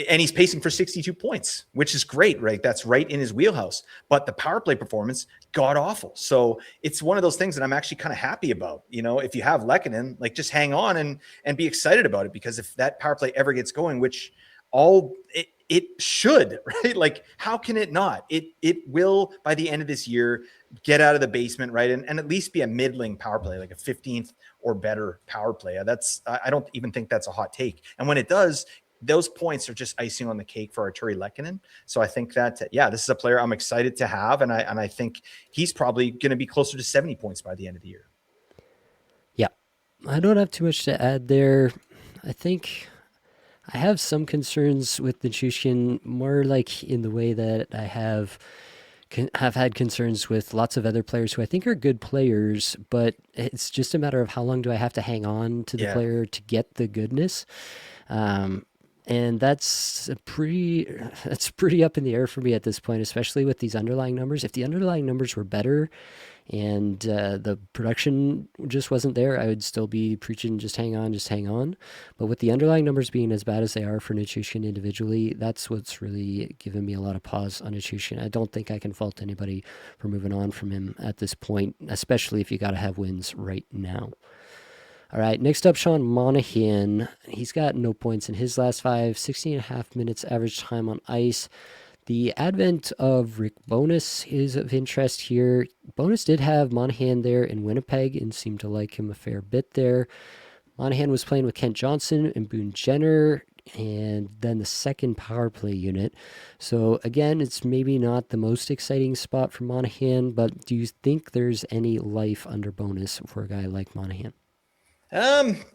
[SPEAKER 2] And he's pacing for 62 points, which is great, right? That's right in his wheelhouse. But the power play performance, god awful. So it's one of those things that I'm actually kind of happy about. If you have Lehkonen, like, just hang on and be excited about it, because if that power play ever gets going, which it should, right? Like, how can it not? It will, by the end of this year, get out of the basement, right? And at least be a middling power play, like a 15th or better power play. I don't even think that's a hot take. And when it does, those points are just icing on the cake for Arturi Lehkonen. So I think that, this is a player I'm excited to have. And I think he's probably going to be closer to 70 points by the end of the year.
[SPEAKER 1] Yeah, I don't have too much to add there. I think I have some concerns with Nichushkin, more like in the way that I have had concerns with lots of other players who I think are good players, but it's just a matter of how long do I have to hang on to the player to get the goodness. And that's pretty up in the air for me at this point, especially with these underlying numbers. If the underlying numbers were better and the production just wasn't there, I would still be preaching just hang on. But with the underlying numbers being as bad as they are for Nichushkin individually, that's what's really given me a lot of pause on Nichushkin. I don't think I can fault anybody for moving on from him at this point, especially if you got to have wins right now. All right, next up, Sean Monahan. He's got no points in his last 16.5 minutes average time on ice. The advent of Rick Bowness is of interest here. Bowness did have Monahan there in Winnipeg and seemed to like him a fair bit there. Monahan was playing with Kent Johnson and Boone Jenner, and then the second power play unit. So again, it's maybe not the most exciting spot for Monahan, but do you think there's any life under Bowness for a guy like Monahan?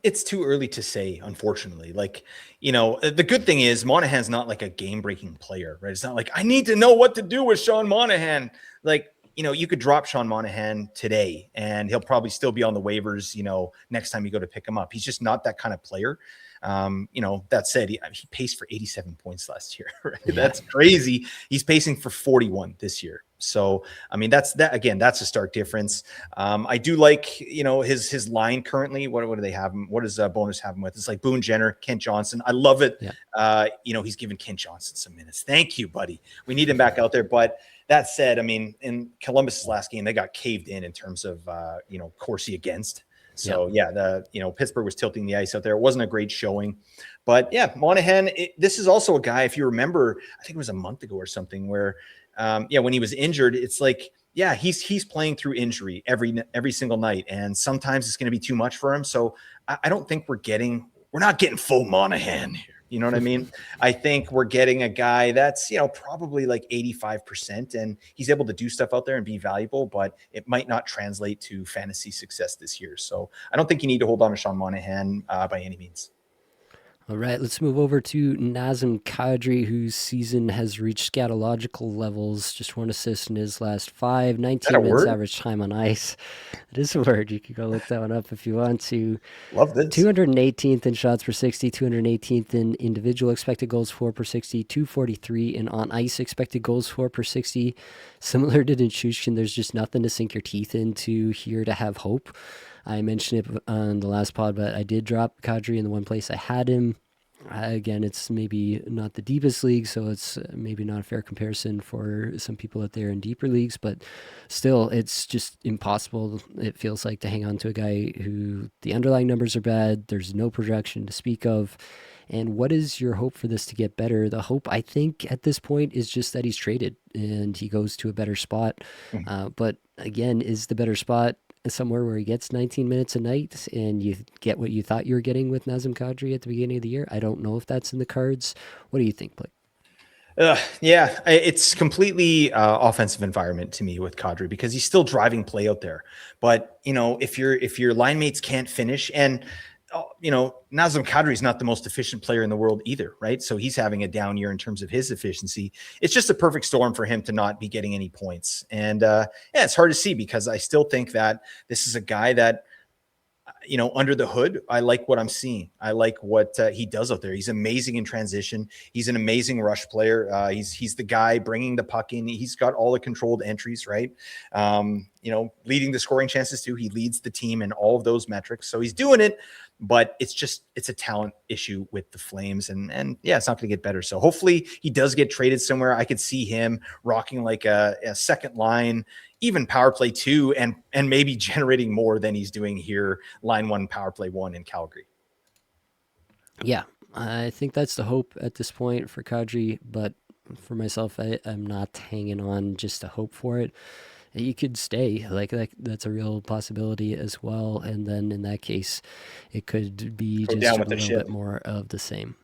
[SPEAKER 2] It's too early to say, unfortunately. Like, the good thing is Monahan's not like a game-breaking player, right? It's not like, I need to know what to do with Sean Monahan. Like, you could drop Sean Monahan today and he'll probably still be on the waivers, next time you go to pick him up. He's just not that kind of player. That said, he paced for 87 points last year, right? Yeah. That's crazy. He's pacing for 41 this year. So, I mean, that's a stark difference. I do like, his line currently. What do they have him? What does Bowness have him with? It's like Boone Jenner, Kent Johnson. I love it. Yeah. He's giving Kent Johnson some minutes. Thank you, buddy. We need him back out there. But that said, I mean, in Columbus's last game, they got caved in terms of, Corsi against. So Pittsburgh was tilting the ice out there. It wasn't a great showing, but Monahan, this is also a guy, if you remember, I think it was a month ago or something where, when he was injured, it's like, he's playing through injury every single night. And sometimes it's going to be too much for him. So I don't think we're not getting full Monahan here. You know what I mean? I think we're getting a guy that's, probably like 85%, and he's able to do stuff out there and be valuable, but it might not translate to fantasy success this year. So I don't think you need to hold on to Sean Monahan by any means.
[SPEAKER 1] All right, let's move over to Nazem Kadri, whose season has reached scatological levels. Just 1 assist in his last 19 minutes average time on ice. It is a word. You can go look that one up if you want to.
[SPEAKER 2] Love this.
[SPEAKER 1] 218th in shots per 60, 218th in individual expected goals for per 60, 243 in on-ice expected goals for per 60. Similar to Nichushkin, there's just nothing to sink your teeth into here to have hope. I mentioned it on the last pod, but I did drop Kadri in the one place I had him. Again, it's maybe not the deepest league, so it's maybe not a fair comparison for some people out there in deeper leagues, but still, it's just impossible, it feels like, to hang on to a guy who the underlying numbers are bad, there's no projection to speak of. And what is your hope for this to get better? The hope, I think, at this point is just that he's traded and he goes to a better spot. But again, is the better spot somewhere where he gets 19 minutes a night and you get what you thought you were getting with Nazem Kadri at the beginning of the year? I don't know if that's in the cards. What do you think, Blake?
[SPEAKER 2] It's completely offensive environment to me with Kadri because he's still driving play out there. But, if your line mates can't finish, and Nazem Kadri is not the most efficient player in the world either, right? So he's having a down year in terms of his efficiency. It's just a perfect storm for him to not be getting any points. And it's hard to see because I still think that this is a guy that under the hood, I like what I'm seeing. I like what he does out there. He's amazing in transition. He's an amazing rush player. He's the guy bringing the puck in. He's got all the controlled entries, right? Leading the scoring chances too. He leads the team in all of those metrics. So he's doing it, but it's a talent issue with the Flames, and yeah, it's not going to get better. So hopefully he does get traded somewhere. I could see him rocking like a second line, even power play 2, and maybe generating more than he's doing here, line 1, power play 1 in Calgary.
[SPEAKER 1] Yeah, I think that's the hope at this point for Kadri, but for myself, I'm not hanging on just to hope for it. You could stay, like that's a real possibility as well, and then in that case, it could be
[SPEAKER 2] Go
[SPEAKER 1] just
[SPEAKER 2] down
[SPEAKER 1] a
[SPEAKER 2] with the
[SPEAKER 1] little
[SPEAKER 2] ship.
[SPEAKER 1] bit more of the same.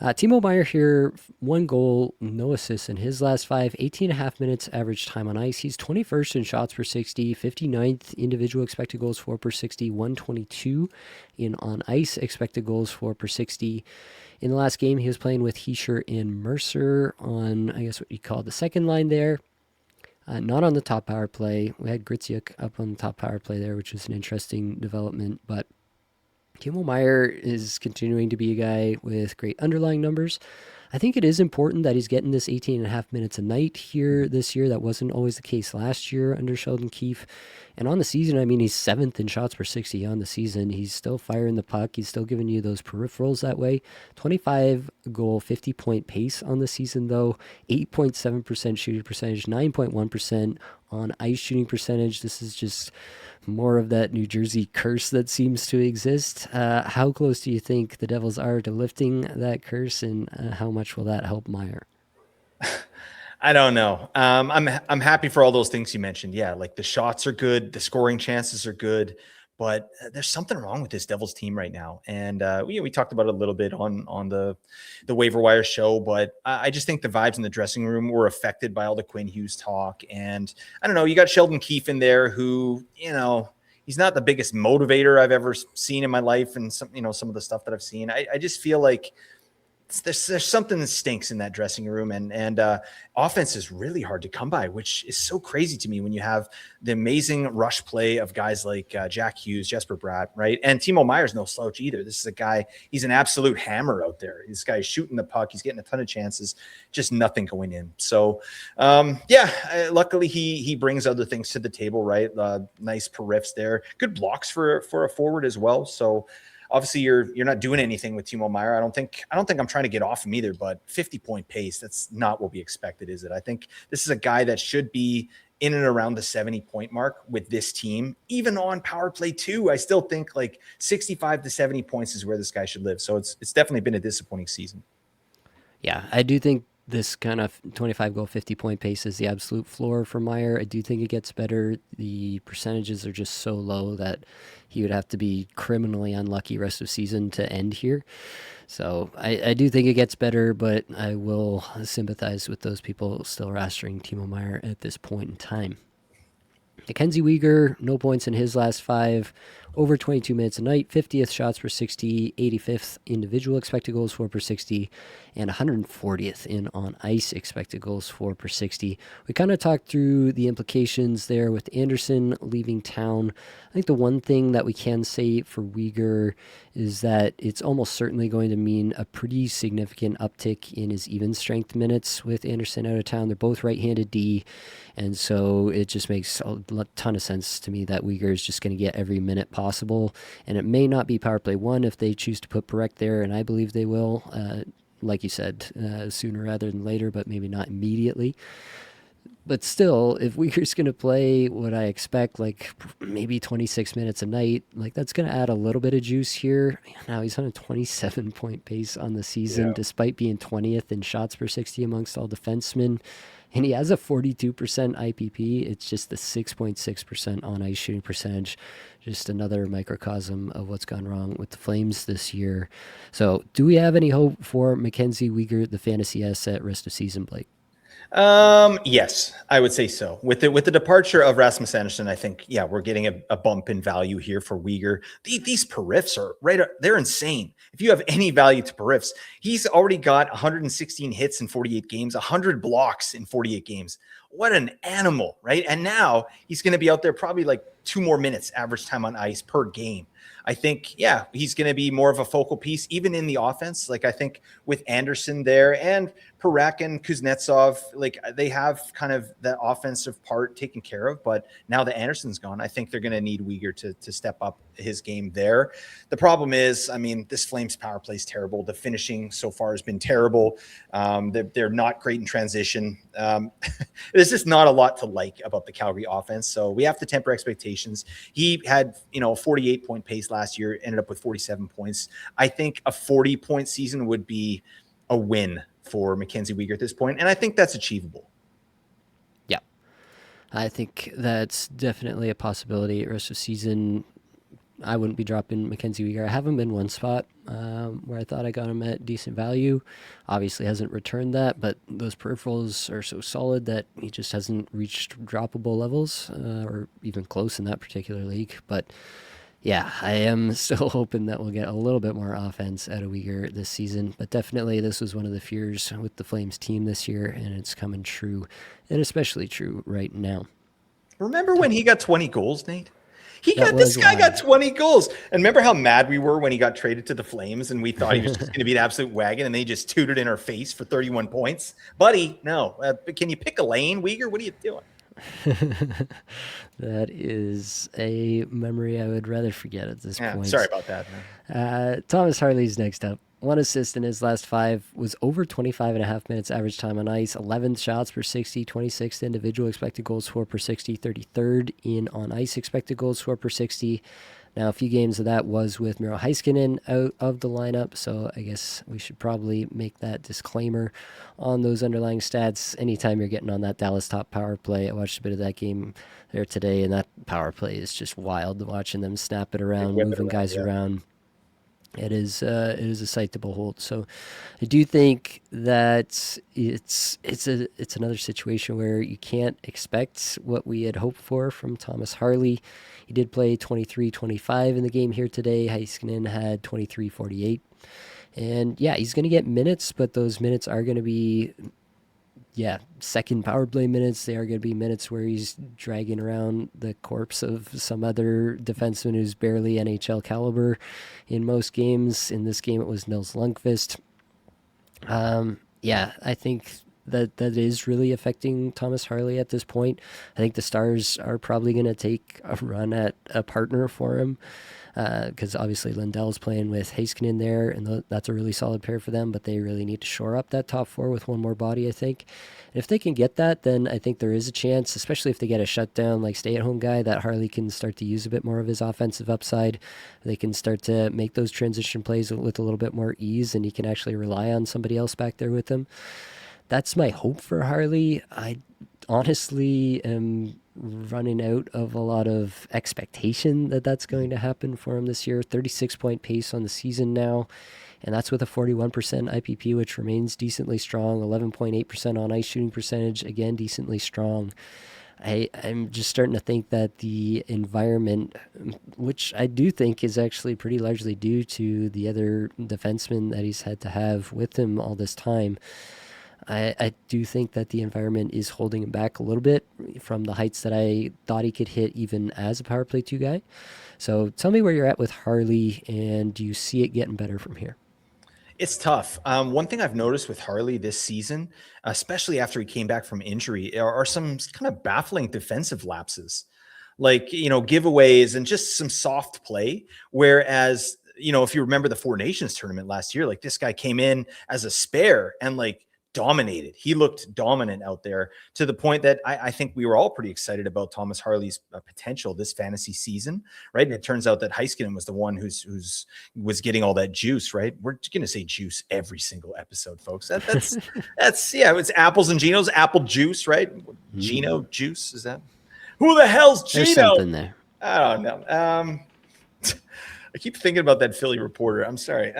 [SPEAKER 1] Timo Meier here, 1 goal, no assists in his last 5, 18.5 minutes average time on ice. He's 21st in shots per 60, 59th individual expected goals for per 60, 122 in on ice expected goals for per 60. In the last game, he was playing with Heischer and Mercer on, I guess what you call the second line there. Not on the top power play. We had Gritziuk up on the top power play there, which was an interesting development, but Timo Meier is continuing to be a guy with great underlying numbers. I think it is important that he's getting this 18.5 minutes a night here this year. That wasn't always the case last year under Sheldon Keefe. And on the season, I mean, he's 7th in shots per 60 on the season. He's still firing the puck. He's still giving you those peripherals that way. 25 goal, 50 point pace on the season, though. 8.7% shooting percentage, 9.1% on ice shooting percentage. This is just more of that New Jersey curse that seems to exist. How close do you think the Devils are to lifting that curse, and how much will that help Meier?
[SPEAKER 2] I don't know. I'm happy for all those things you mentioned. Yeah, like the shots are good, the scoring chances are good, but there's something wrong with this Devils team right now. And we talked about it a little bit on the waiver wire show, but I just think the vibes in the dressing room were affected by all the Quinn Hughes talk. And I don't know, you got Sheldon Keefe in there who, he's not the biggest motivator I've ever seen in my life, and some of the stuff that I've seen. I just feel like there's something that stinks in that dressing room, and offense is really hard to come by, which is so crazy to me when you have the amazing rush play of guys like Jack Hughes, Jesper Bratt, right? And Timo Meier's no slouch either. This is a guy, he's an absolute hammer out there. This guy's shooting the puck. He's getting a ton of chances, just nothing going in. So, luckily he brings other things to the table, right? Nice periffs there. Good blocks for a forward as well. So, obviously, you're not doing anything with Timo Meier. I don't think I'm trying to get off him either, but 50-point pace, that's not what we expected, is it? I think this is a guy that should be in and around the 70-point mark with this team. Even on power play 2, I still think like 65 to 70 points is where this guy should live. So it's definitely been a disappointing season.
[SPEAKER 1] Yeah, I do think this kind of 25 goal, 50 point pace is the absolute floor for Meier. I do think it gets better. The percentages are just so low that he would have to be criminally unlucky rest of season to end here. So I do think it gets better, but I will sympathize with those people still rostering Timo Meier at this point in time. Mackenzie Weegar, no points in his last 5, over 22 minutes a night, 50th shots per 60, 85th individual expected goals for per 60, and 140th in on ice expected goals for per 60. We kind of talked through the implications there with Anderson leaving town. I think the one thing that we can say for Weegar is that it's almost certainly going to mean a pretty significant uptick in his even strength minutes with Anderson out of town. They're both right-handed D, and so it just makes a ton of sense to me that Weegar is just going to get every minute possible, and it may not be power play 1 if they choose to put Parekh there, and I believe they will, like you said, sooner rather than later, but maybe not immediately. But still, if Weegar's going to play what I expect, like maybe 26 minutes a night, like that's going to add a little bit of juice here. Now he's on a 27-point pace on the season, despite being 20th in shots per 60 amongst all defensemen. And he has a 42% IPP. It's just the 6.6% on ice shooting percentage. Just another microcosm of what's gone wrong with the Flames this year. So, do we have any hope for Mackenzie Weegar, the fantasy asset, rest of season, Blake?
[SPEAKER 2] Yes, I would say so. With the departure of Rasmus Andersson, I think, we're getting a bump in value here for Weegar. These periffs are they're insane. If you have any value to periffs, he's already got 116 hits in 48 games, 100 blocks in 48 games. What an animal, right? And now he's going to be out there probably like 2 more minutes average time on ice per game. I think, yeah, he's going to be more of a focal piece, even in the offense. Like, I think with Anderson there and Parak and Kuznetsov, like, they have kind of the offensive part taken care of. But now that Anderson's gone, I think they're going to need Uyghur to step up his game there. The problem is, I mean, this Flames power play is terrible. The finishing so far has been terrible. They're not great in transition. There's just not a lot to like about the Calgary offense. So we have to temper expectations. He had, a 48-point pace last year, ended up with 47 points. I think a 40-point season would be a win for Mackenzie Weegar at this point, and I think that's achievable.
[SPEAKER 1] Yeah, I think that's definitely a possibility. Rest of the season, I wouldn't be dropping Mackenzie Weegar. I have him in one spot where I thought I got him at decent value. Obviously hasn't returned that, but those peripherals are so solid that he just hasn't reached droppable levels or even close in that particular league. But yeah, I am still hoping that we'll get a little bit more offense out of Uyghur this season. But definitely this was one of the fears with the Flames team this year, and it's coming true, and especially true right now.
[SPEAKER 2] Remember when he got 20 goals, Nate? This guy
[SPEAKER 1] wild.
[SPEAKER 2] got 20 goals. And remember how mad we were when he got traded to the Flames and we thought he was just going to be an absolute wagon, and they just tooted in our face for 31 points? Buddy, no. Can you pick a lane, Uyghur? What are you doing?
[SPEAKER 1] That is a memory I would rather forget at this point.
[SPEAKER 2] Sorry about that, man.
[SPEAKER 1] Thomas Harley's next up. 1 assist in his last 5, was over 25.5 minutes average time on ice, 11th shots per 60, 26th individual expected goals for per 60, 33rd in on ice expected goals for per 60. Now, a few games of that was with Miro Heiskanen out of the lineup, so I guess we should probably make that disclaimer on those underlying stats. Anytime you're getting on that Dallas top power play, I watched a bit of that game there today, and that power play is just wild, watching them snap it around, moving guys around. It is a sight to behold. So I do think that it's another situation where you can't expect what we had hoped for from Thomas Harley. He did play 23-25 in the game here today. Heiskanen had 23-48. And yeah, he's going to get minutes, but those minutes are going to be second power play minutes. They are going to be minutes where he's dragging around the corpse of some other defenseman who's barely NHL caliber in most games. In this game, it was Nils Lundqvist. I think that is really affecting Thomas Harley at this point. I think the Stars are probably going to take a run at a partner for him, because obviously Lindell's playing with Heiskanen there, and that's a really solid pair for them, but they really need to shore up that top 4 with one more body, I think. And if they can get that, then I think there is a chance, especially if they get a shutdown, like stay-at-home guy, that Harley can start to use a bit more of his offensive upside. They can start to make those transition plays with a little bit more ease, and he can actually rely on somebody else back there with him. That's my hope for Harley. I honestly am running out of a lot of expectation that that's going to happen for him this year. 36-point pace on the season now, and that's with a 41% IPP, which remains decently strong. 11.8% on ice shooting percentage, again, decently strong. I'm just starting to think that the environment, which I do think is actually pretty largely due to the other defensemen that he's had to have with him all this time, I do think that the environment is holding him back a little bit from the heights that I thought he could hit even as a power play 2 guy. So tell me where you're at with Harley, and do you see it getting better from here?
[SPEAKER 2] It's tough. One thing I've noticed with Harley this season, especially after he came back from injury, are some kind of baffling defensive lapses, like, giveaways and just some soft play. Whereas, if you remember the Four Nations tournament last year, like, this guy came in as a spare and dominated. He looked dominant out there, to the point that I think we were all pretty excited about Thomas Harley's potential this fantasy season, right? And it turns out that Heiskanen was the one who's was getting all that juice, right? We're going to say juice every single episode, folks. That's it's Apples and Ginos, apple juice, right? Gino juice, is that? Who the hell's Gino?
[SPEAKER 1] There's something there.
[SPEAKER 2] I don't know. I keep thinking about that Philly reporter. I'm sorry.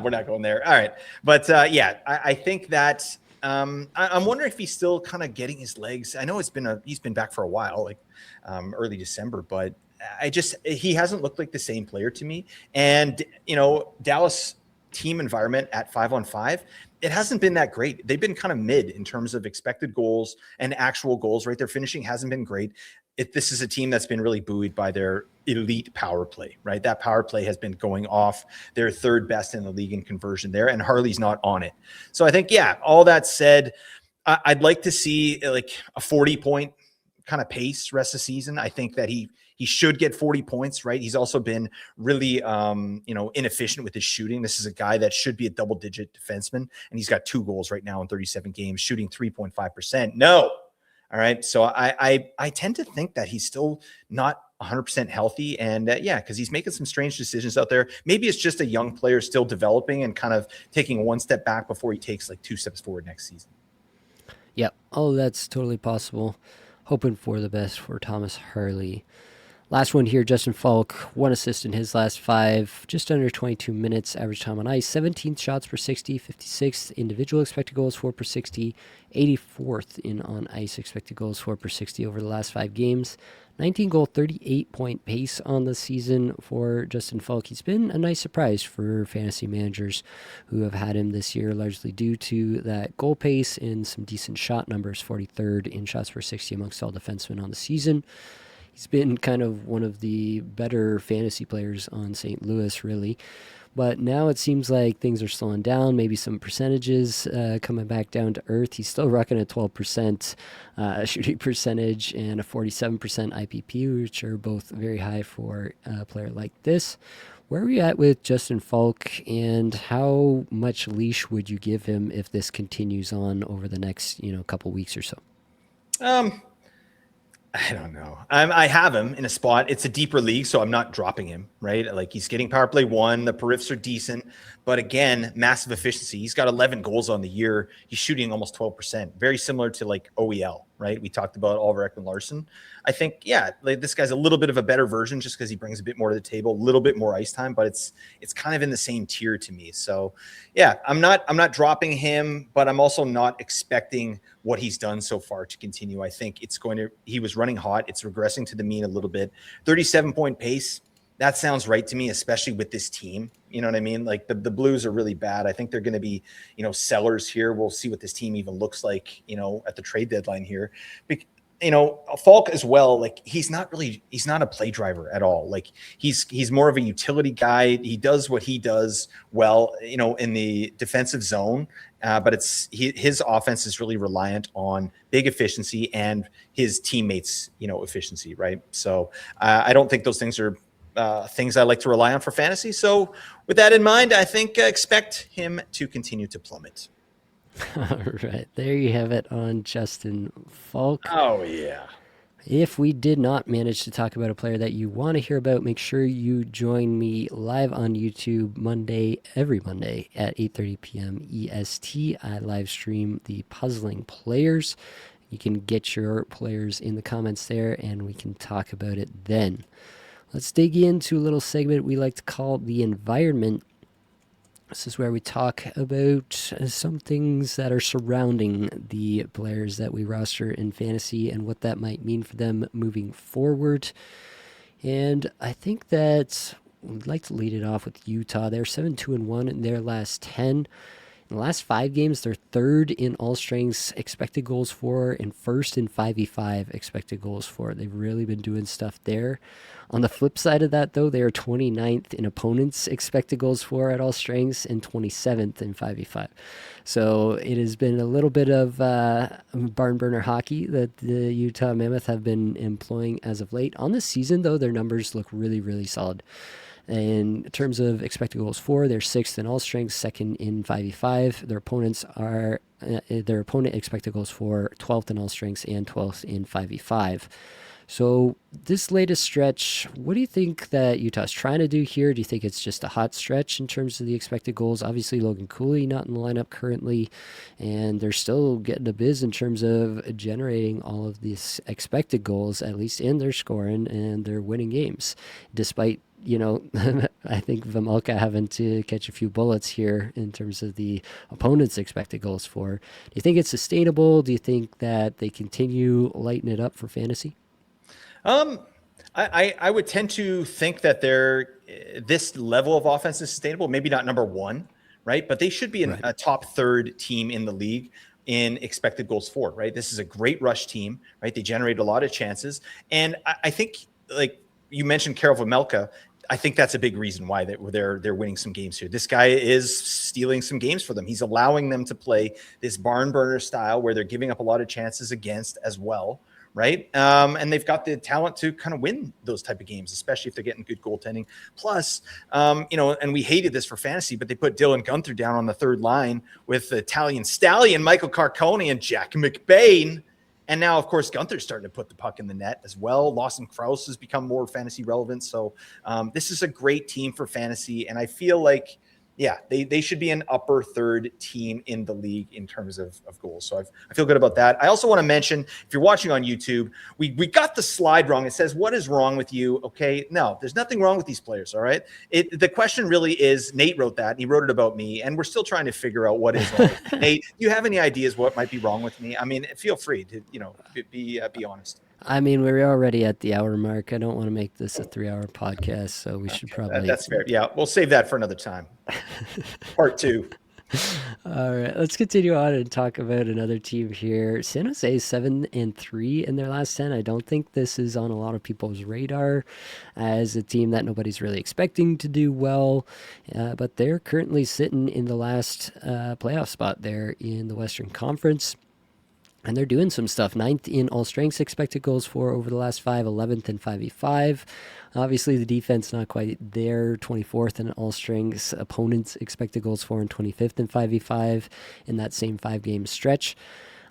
[SPEAKER 2] We're not going there. All right. But I think that I'm wondering if he's still kind of getting his legs. I know he's been back for a while, like early December, but he hasn't looked like the same player to me. And, Dallas team environment at 5-on-5, it hasn't been that great. They've been kind of mid in terms of expected goals and actual goals, right? Their finishing hasn't been great. This is a team that's been really buoyed by their elite power play, right? That power play has been going off. They're third best in the league in conversion there, and Harley's not on it. So I think, yeah, all that said, I'd like to see like a 40-point kind of pace rest of the season. I think that he should get 40 points, right? He's also been really, inefficient with his shooting. This is a guy that should be a double-digit defenseman, and he's got 2 goals right now in 37 games, shooting 3.5%. No. All right. So I tend to think that he's still not 100% healthy. And because he's making some strange decisions out there. Maybe it's just a young player still developing and kind of taking one step back before he takes like 2 steps forward next season.
[SPEAKER 1] Yep. Oh, that's totally possible. Hoping for the best for Thomas Harley. Last one here, Justin Falk, 1 assist in his last 5, just under 22 minutes, average time on ice, 17th shots per 60, 56th individual expected goals for per 60, 84th in on ice expected goals for per 60 over the last 5 games. 19 goal, 38 point pace on the season for Justin Falk. He's been a nice surprise for fantasy managers who have had him this year, largely due to that goal pace and some decent shot numbers, 43rd in shots per 60 amongst all defensemen on the season. He's been kind of one of the better fantasy players on St. Louis, really. But now it seems like things are slowing down, maybe some percentages coming back down to earth. He's still rocking a 12% shooting percentage and a 47% IPP, which are both very high for a player like this. Where are we at with Justin Falk, and how much leash would you give him if this continues on over the next couple weeks or so?
[SPEAKER 2] I don't know. I have him in a spot. It's a deeper league, so I'm not dropping him, right? Like he's getting power play 1. The periffs are decent. But again, massive efficiency. He's got 11 goals on the year. He's shooting almost 12%. Very similar to like OEL, right? We talked about Oliver Ekman-Larsson. I think, like this guy's a little bit of a better version just because he brings a bit more to the table, a little bit more ice time, but it's kind of in the same tier to me. So I'm not dropping him, but I'm also not expecting what he's done so far to continue. I think he was running hot. It's regressing to the mean a little bit. 37-point pace. That sounds right to me, especially with this team. You know what I mean? Like the Blues are really bad. I think they're going to be, sellers here. We'll see what this team even looks like, at the trade deadline here. Falk as well, like he's not a play driver at all. Like he's more of a utility guy. He does what he does well, in the defensive zone. But his offense is really reliant on big efficiency and his teammates, efficiency, right? So I don't think those things are things I like to rely on for fantasy. So with that in mind, I think expect him to continue to plummet.
[SPEAKER 1] All right, there you have it on Justin Falk.
[SPEAKER 2] Oh, yeah.
[SPEAKER 1] If we did not manage to talk about a player that you want to hear about, make sure you join me live on YouTube every Monday at 8:30 p.m. EST. I live stream the Puzzling Players. You can get your players in the comments there, and we can talk about it then. Let's dig into a little segment we like to call the environment. This is where we talk about some things that are surrounding the players that we roster in fantasy and what that might mean for them moving forward. And I think that we'd like to lead it off with Utah. They're 7-2-1 in their last 10. In the last 5 games, they're 3rd in all strengths expected goals for and 1st in 5v5 expected goals for. They've really been doing stuff there. On the flip side of that, though, they are 29th in opponents expected goals for at all strengths and 27th in 5v5. So it has been a little bit of barn burner hockey that the Utah Mammoth have been employing as of late. On this season, though, their numbers look really, really solid. In terms of expected goals for, they're 6th in all strengths, 2nd in 5v5. Their opponent expected goals for 12th in all strengths and 12th in 5v5. So this latest stretch, what do you think that Utah's trying to do here? Do you think it's just a hot stretch in terms of the expected goals? Obviously, Logan Cooley not in the lineup currently, and they're still getting a biz in terms of generating all of these expected goals, at least in their scoring, and they're winning games, despite I think Vejmelka having to catch a few bullets here in terms of the opponent's expected goals for. Do you think it's sustainable? Do you think that they continue lighting it up for fantasy?
[SPEAKER 2] I would tend to think that this level of offense is sustainable. Maybe not number 1, right? But they should be
[SPEAKER 1] Right.
[SPEAKER 2] a top third team in the league in expected goals for, right? This is a great rush team, right? They generate a lot of chances. And I think, like you mentioned, Karel Vejmelka, I think that's a big reason why they're winning some games here. This guy is stealing some games for them. He's allowing them to play this barn burner style where they're giving up a lot of chances against as well, right? And they've got the talent to kind of win those type of games, especially if they're getting good goaltending. Plus, and we hated this for fantasy, but they put Dylan Gunther down on the third line with the Italian stallion Michael Carcone and Jack McBain. And now, of course, Gunther's starting to put the puck in the net as well. Lawson Krause has become more fantasy relevant. So this is a great team for fantasy. And I feel like, yeah, they should be an upper third team in the league in terms of goals. So I feel good about that. I also want to mention, if you're watching on YouTube, we got the slide wrong. It says, what is wrong with you? Okay, no, there's nothing wrong with these players, all right? The question really is, Nate wrote that, and he wrote it about me, and we're still trying to figure out what is wrong with me. Nate, do you have any ideas what might be wrong with me? I mean, feel free to, be honest.
[SPEAKER 1] I mean, we're already at the hour mark. I don't want to make this a 3-hour podcast, so we should probably...
[SPEAKER 2] That's fair. Yeah, we'll save that for another time. Part 2.
[SPEAKER 1] All right, let's continue on and talk about another team here. San Jose 7-3 in their last 10. I don't think this is on a lot of people's radar as a team that nobody's really expecting to do well, but they're currently sitting in the last playoff spot there in the Western Conference. And they're doing some stuff. 9th in all strengths expected goals for over the last 5, 11th in 5v5. Obviously, the defense not quite there. 24th in all strengths opponents expected goals for, and 25th in 5v5 in that same 5-game stretch.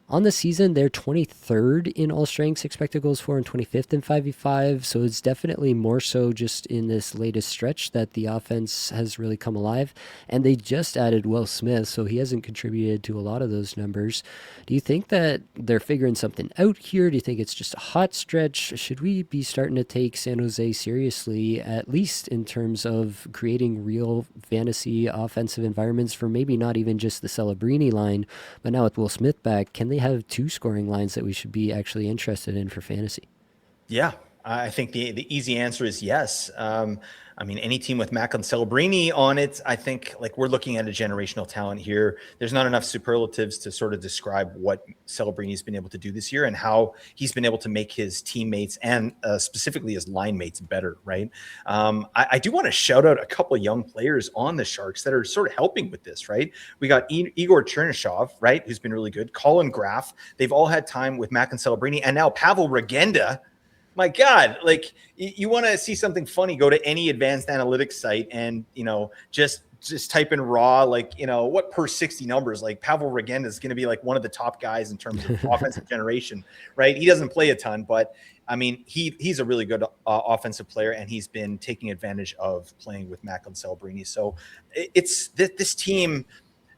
[SPEAKER 1] On the season, they're 23rd in all strengths expected goals for and 25th in 5v5, so it's definitely more so just in this latest stretch that the offense has really come alive. And they just added Will Smith, so he hasn't contributed to a lot of those numbers. Do you think that they're figuring something out here? Do you think it's just a hot stretch? Should we be starting to take San Jose seriously, at least in terms of creating real fantasy offensive environments for maybe not even just the Celebrini line, but now with Will Smith back, can they have 2 scoring lines that we should be actually interested in for fantasy?
[SPEAKER 2] Yeah, I think the easy answer is yes. I mean, any team with Mac and Celebrini on it, I think like we're looking at a generational talent here. There's not enough superlatives to sort of describe what Celebrini's been able to do this year and how he's been able to make his teammates and specifically his line mates better, right? I do want to shout out a couple of young players on the Sharks that are sort of helping with this, right? We got Igor Chernyshov, right, who's been really good. Colin Graff. They've all had time with Mac and Celebrini, and now Pavel Regenda. My God, like you want to see something funny, go to any advanced analytics site and, just type in raw, like, what per 60 numbers, like Pavel Regenda is going to be like one of the top guys in terms of offensive generation, right? He doesn't play a ton, but I mean, he's a really good offensive player, and he's been taking advantage of playing with Mac and Celebrini. So it's this team,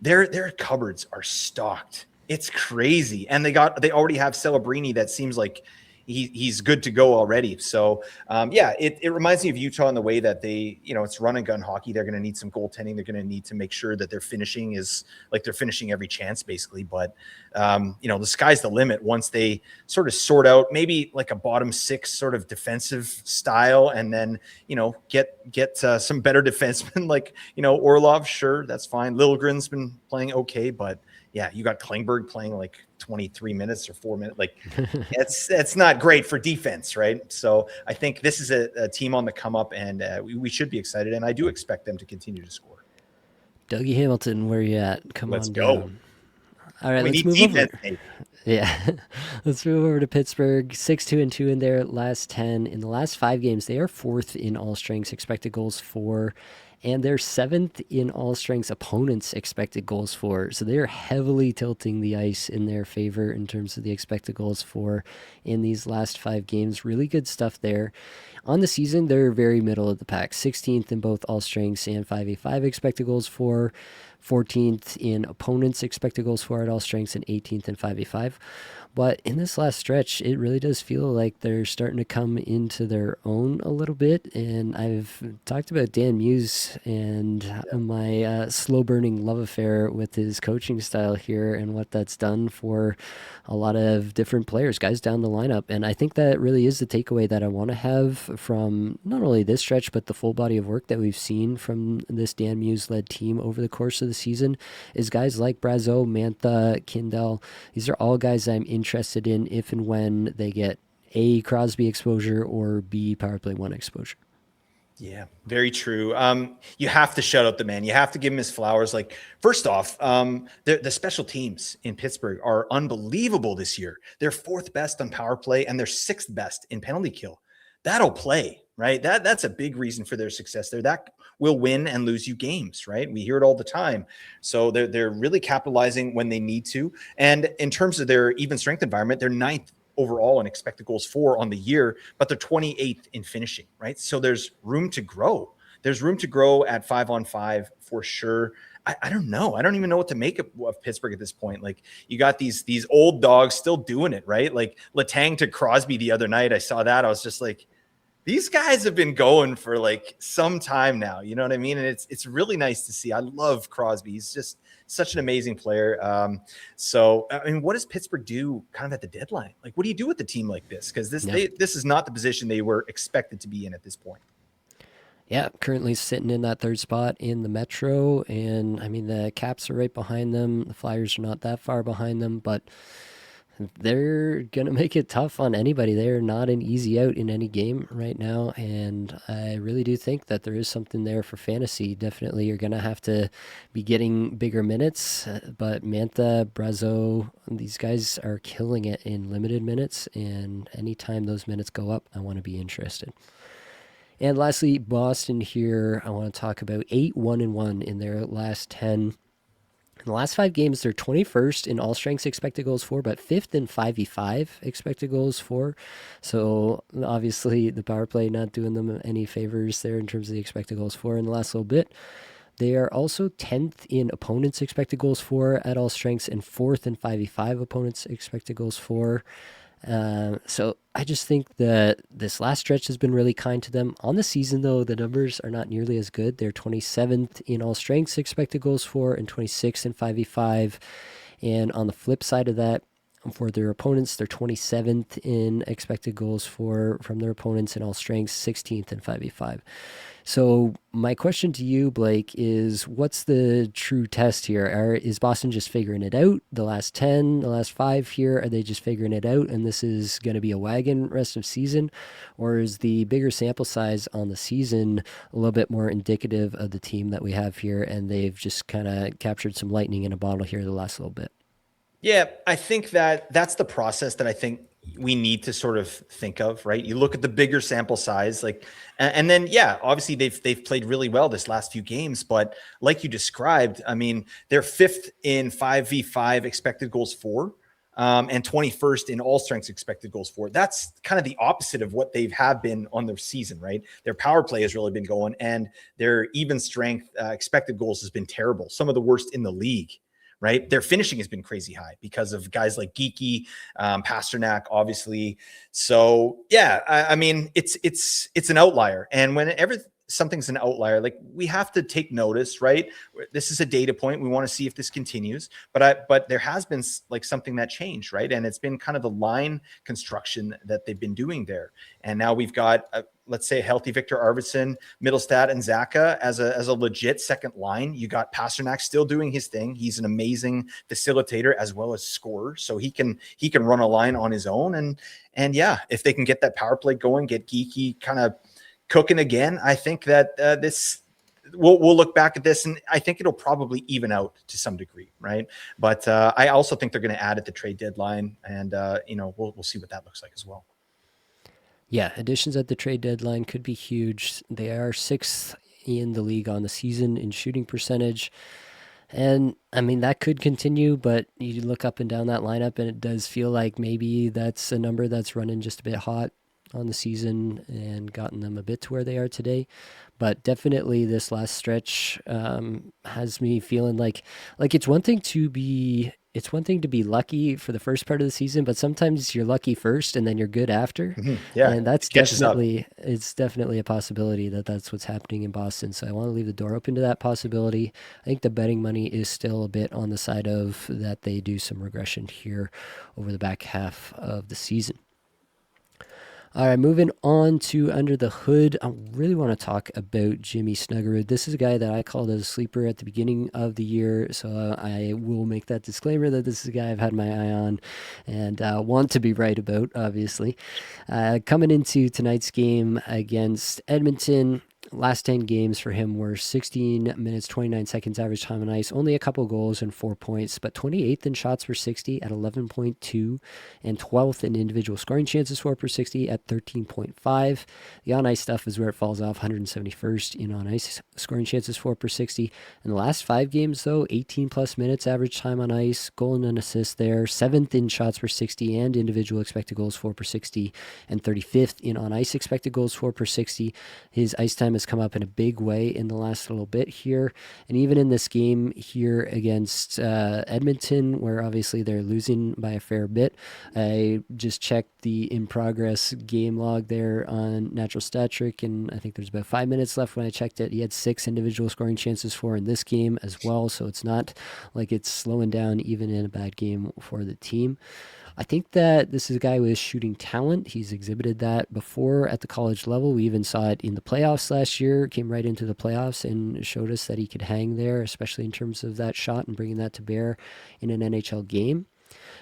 [SPEAKER 2] their cupboards are stocked. It's crazy. And they already have Celebrini that seems like he's good to go already. So it reminds me of Utah in the way that they, it's run and gun hockey. They're going to need some goaltending. They're going to need to make sure that their finishing is like they're finishing every chance basically. But the sky's the limit once they sort of sort out maybe like a bottom 6 sort of defensive style, and then get some better defensemen like Orlov. Sure, that's fine. Liljegren's been playing okay, but yeah, you got Klingberg playing like 23 minutes or 4 minutes. Like it's not great for defense, right? So I think this is a team on the come up, and we should be excited. And I do expect them to continue to score.
[SPEAKER 1] Dougie Hamilton, where you at? Let's
[SPEAKER 2] go.
[SPEAKER 1] Down. All right,
[SPEAKER 2] let's
[SPEAKER 1] move
[SPEAKER 2] defense,
[SPEAKER 1] over.
[SPEAKER 2] Maybe.
[SPEAKER 1] Yeah, let's move over to Pittsburgh. 6-2-2 in their last 10. In the last 5 games, they are 4th in all strengths expected goals for, and they're 7th in all strengths opponents expected goals for. So they're heavily tilting the ice in their favor in terms of the expected goals for in these last 5 games. Really good stuff there. On the season, they're very middle of the pack. 16th in both all strengths and 5v5 expected goals for. 14th in opponents expected goals for at all strengths, and 18th in 5v5. But in this last stretch, it really does feel like they're starting to come into their own a little bit. And I've talked about Dan Muse and my slow-burning love affair with his coaching style here and what that's done for a lot of different players, guys down the lineup. And I think that really is the takeaway that I want to have from not only this stretch, but the full body of work that we've seen from this Dan Muse-led team over the course of the season is guys like Brazeau, Mantha, Kindell. These are all guys I'm interested in if and when they get A, Crosby exposure, or B, power play 1 exposure.
[SPEAKER 2] Yeah, very true. You have to shout out the man. You have to give him his flowers. Like, first off, the special teams in Pittsburgh are unbelievable this year. They're 4th best on power play and they're 6th best in penalty kill. That'll play, right? That's a big reason for their success there. That will win and lose you games, right? We hear it all the time. So they're really capitalizing when they need to. And in terms of their even strength environment, they're 9th overall in expected goals for on the year, but they're 28th in finishing, right? So there's room to grow. There's room to grow at 5-on-5 for sure. I don't know. I don't even know what to make of Pittsburgh at this point. Like, you got these old dogs still doing it, right? Like Letang to Crosby the other night. I saw that. I was just like, these guys have been going for like some time now. You know what I mean? And it's really nice to see. I love Crosby. He's just such an amazing player. So, I mean, what does Pittsburgh do kind of at the deadline? Like, what do you do with a team like this? Because this is not the position they were expected to be in at this point.
[SPEAKER 1] Yeah, currently sitting in that 3rd spot in the Metro. And, I mean, the Caps are right behind them. The Flyers are not that far behind them, but they're going to make it tough on anybody. They're not an easy out in any game right now, and I really do think that there is something there for fantasy. Definitely you're going to have to be getting bigger minutes, but Mantha, Brazeau, these guys are killing it in limited minutes, and anytime those minutes go up, I want to be interested. And lastly, Boston here, I want to talk about 8-1-1 in their last 10. In the last 5 games, they're 21st in all strengths expected goals for, but 5th in 5v5 expected goals for. So obviously the power play not doing them any favors there in terms of the expected goals for in the last little bit. They are also 10th in opponents expected goals for at all strengths and 4th in 5v5 opponents expected goals for. So I just think that this last stretch has been really kind to them. On the season, though, the numbers are not nearly as good. They're 27th in all strengths expected goals for and 26th in 5v5. And on the flip side of that, for their opponents, they're 27th in expected goals for from their opponents in all strengths, 16th in 5v5. So my question to you, Blake, is what's the true test here? Is Boston just figuring it out? The last 10, the last 5 here, are they just figuring it out and this is going to be a wagon rest of season? Or is the bigger sample size on the season a little bit more indicative of the team that we have here and they've just kind of captured some lightning in a bottle here the last little bit?
[SPEAKER 2] Yeah, I think that's the process that I think we need to sort of think of, right? You look at the bigger sample size, like, and then, yeah, obviously they've played really well this last few games, but like you described, I mean, they're 5th in 5v5 expected goals for, and 21st in all strengths expected goals for. That's kind of the opposite of what they've have been on their season, right? Their power play has really been going, and their even strength expected goals has been terrible, some of the worst in the league. Right, their finishing has been crazy high because of guys like Geeky, Pasternak, obviously. So yeah, I mean, it's an outlier, and whenever something's an outlier, like, we have to take notice, right? This is a data point. We want to see if this continues, but there has been like something that changed, right? And it's been kind of the line construction that they've been doing there, and now we've got let's say a healthy Victor Arvidsson, Mittelstadt, and Zaka as a legit second line. You got Pasternak still doing his thing. He's an amazing facilitator as well as scorer, so he can run a line on his own. And yeah, if they can get that power play going, get Geeky kind of cooking again, I think that this we'll look back at this and I think it'll probably even out to some degree, right? But I also think they're going to add at the trade deadline, and we'll see what that looks like as well.
[SPEAKER 1] Yeah, additions at the trade deadline could be huge. They are 6th in the league on the season in shooting percentage. And I mean, that could continue, but you look up and down that lineup and it does feel like maybe that's a number that's running just a bit hot on the season and gotten them a bit to where they are today. But definitely this last stretch has me feeling like it's one thing to be lucky for the first part of the season, but sometimes you're lucky first and then you're good after.
[SPEAKER 2] Mm-hmm. Yeah,
[SPEAKER 1] and it's definitely a possibility that that's what's happening in Boston. So I want to leave the door open to that possibility. I think the betting money is still a bit on the side of that they do some regression here over the back half of the season. All right, moving on to Under the Hood. I really want to talk about Jimmy Snuggerud. This is a guy that I called as a sleeper at the beginning of the year, so I will make that disclaimer that this is a guy I've had my eye on and want to be right about, obviously. Coming into tonight's game against Edmonton, last 10 games for him were 16 minutes, 29 seconds average time on ice, only a couple goals and 4 points, but 28th in shots per 60 at 11.2 and 12th in individual scoring chances for per 60 at 13.5. The on ice stuff is where it falls off, 171st in on ice scoring chances for per 60. In the last 5 games, though, 18 plus minutes average time on ice, goal and an assist there, 7th in shots per 60 and individual expected goals for per 60, and 35th in on ice expected goals for per 60. His ice time has come up in a big way in the last little bit here. And even in this game here against Edmonton, where obviously they're losing by a fair bit, I just checked the in progress game log there on Natural Stat Trick, and I think there's about 5 minutes left when I checked it. He had 6 individual scoring chances for in this game as well, so it's not like it's slowing down even in a bad game for the team. I think that this is a guy with shooting talent. He's exhibited that before at the college level. We even saw it in the playoffs last year, came right into the playoffs and showed us that he could hang there, especially in terms of that shot and bringing that to bear in an NHL game.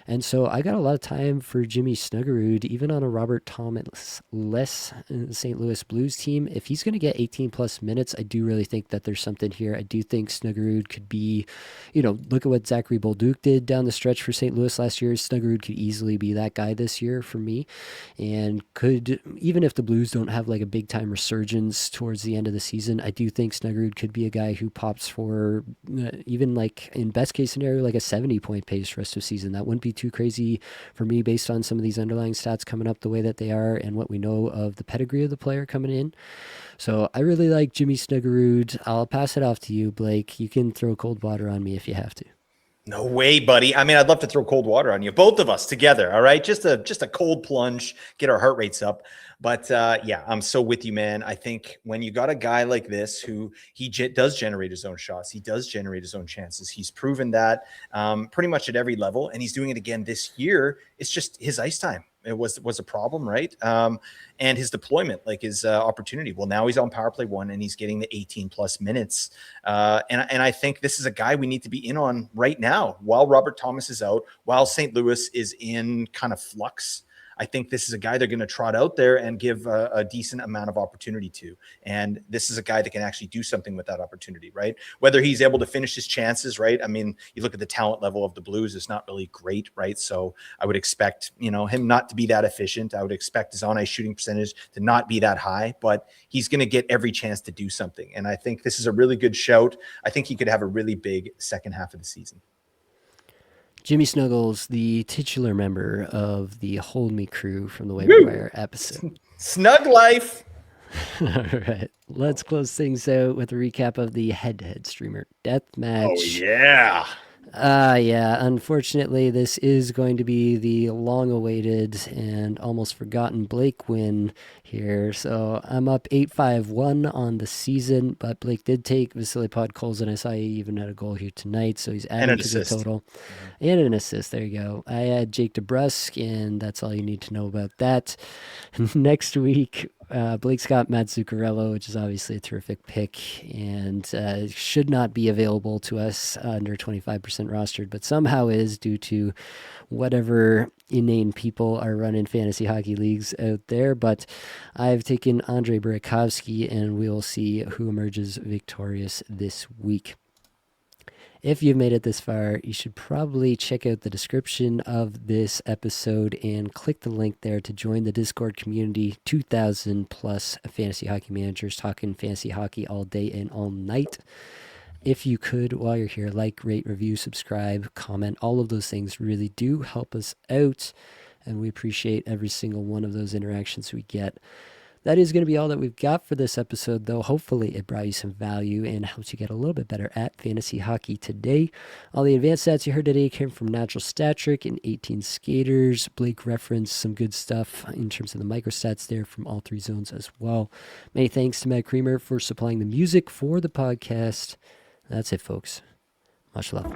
[SPEAKER 1] And so I got a lot of time for Jimmy Snuggerud, even on a Robert Thomas-less St. Louis Blues team. If he's going to get 18 plus minutes, I do really think that there's something here. I do think Snuggerud could be, look at what Zachary Bolduc did down the stretch for St. Louis last year. Snuggerud could easily be that guy this year for me, and could, even if the Blues don't have like a big time resurgence towards the end of the season, I do think Snuggerud could be a guy who pops for even like in best case scenario, like a 70-point pace rest of season. That wouldn't be too crazy for me based on some of these underlying stats coming up the way that they are and what we know of the pedigree of the player coming in. So I really like Jimmy Snuggerud. I'll pass it off to you, Blake. You can throw cold water on me if you have to.
[SPEAKER 2] No way, buddy. I mean, I'd love to throw cold water on you, both of us together. All right, just a cold plunge, get our heart rates up. But yeah, I'm so with you, man. I think when you got a guy like this who does generate his own shots, he does generate his own chances. He's proven that pretty much at every level, and he's doing it again this year. It's just his ice time. It was a problem, right? And his deployment, like his opportunity. Well, now he's on power play 1 and he's getting the 18 plus minutes. And I think this is a guy we need to be in on right now while Robert Thomas is out, while St. Louis is in kind of flux. I think this is a guy they're going to trot out there and give a decent amount of opportunity to. And this is a guy that can actually do something with that opportunity, right? Whether he's able to finish his chances, right? I mean, you look at the talent level of the Blues, it's not really great, right? So I would expect, him not to be that efficient. I would expect his on-ice shooting percentage to not be that high, but he's going to get every chance to do something. And I think this is a really good shout. I think he could have a really big second half of the season.
[SPEAKER 1] Jimmy Snuggles, the titular member of the Hold Me crew from the Waiver Wire episode.
[SPEAKER 2] Snug life.
[SPEAKER 1] All right, let's close things out with a recap of the head-to-head streamer Deathmatch.
[SPEAKER 2] Oh, yeah.
[SPEAKER 1] Yeah, unfortunately, this is going to be the long-awaited and almost forgotten Blake win here. So I'm up 8-5-1 on the season, but Blake did take Vasily Podkolzin. I saw he even had a goal here tonight, so he's adding to the total. And an assist, there you go. I had Jake DeBrusk, and that's all you need to know about that. Next week, Blake's got Matt Zuccarello, which is obviously a terrific pick, and should not be available to us under 25% rostered, but somehow is due to whatever inane people are running fantasy hockey leagues out there. But I've taken Andrei Burakovsky, and we'll see who emerges victorious this week. If you've made it this far, you should probably check out the description of this episode and click the link there to join the Discord community. 2,000 plus fantasy hockey managers talking fantasy hockey all day and all night. If you could, while you're here, like, rate, review, subscribe, comment, all of those things really do help us out, and we appreciate every single one of those interactions we get. That is going to be all that we've got for this episode, though. Hopefully it brought you some value and helps you get a little bit better at fantasy hockey today. All the advanced stats you heard today came from Natural Stat Trick and 18 Skaters. Blake referenced some good stuff in terms of the microstats there from all 3 zones as well. Many thanks to Matt Creamer for supplying the music for the podcast. That's it, folks. Much love.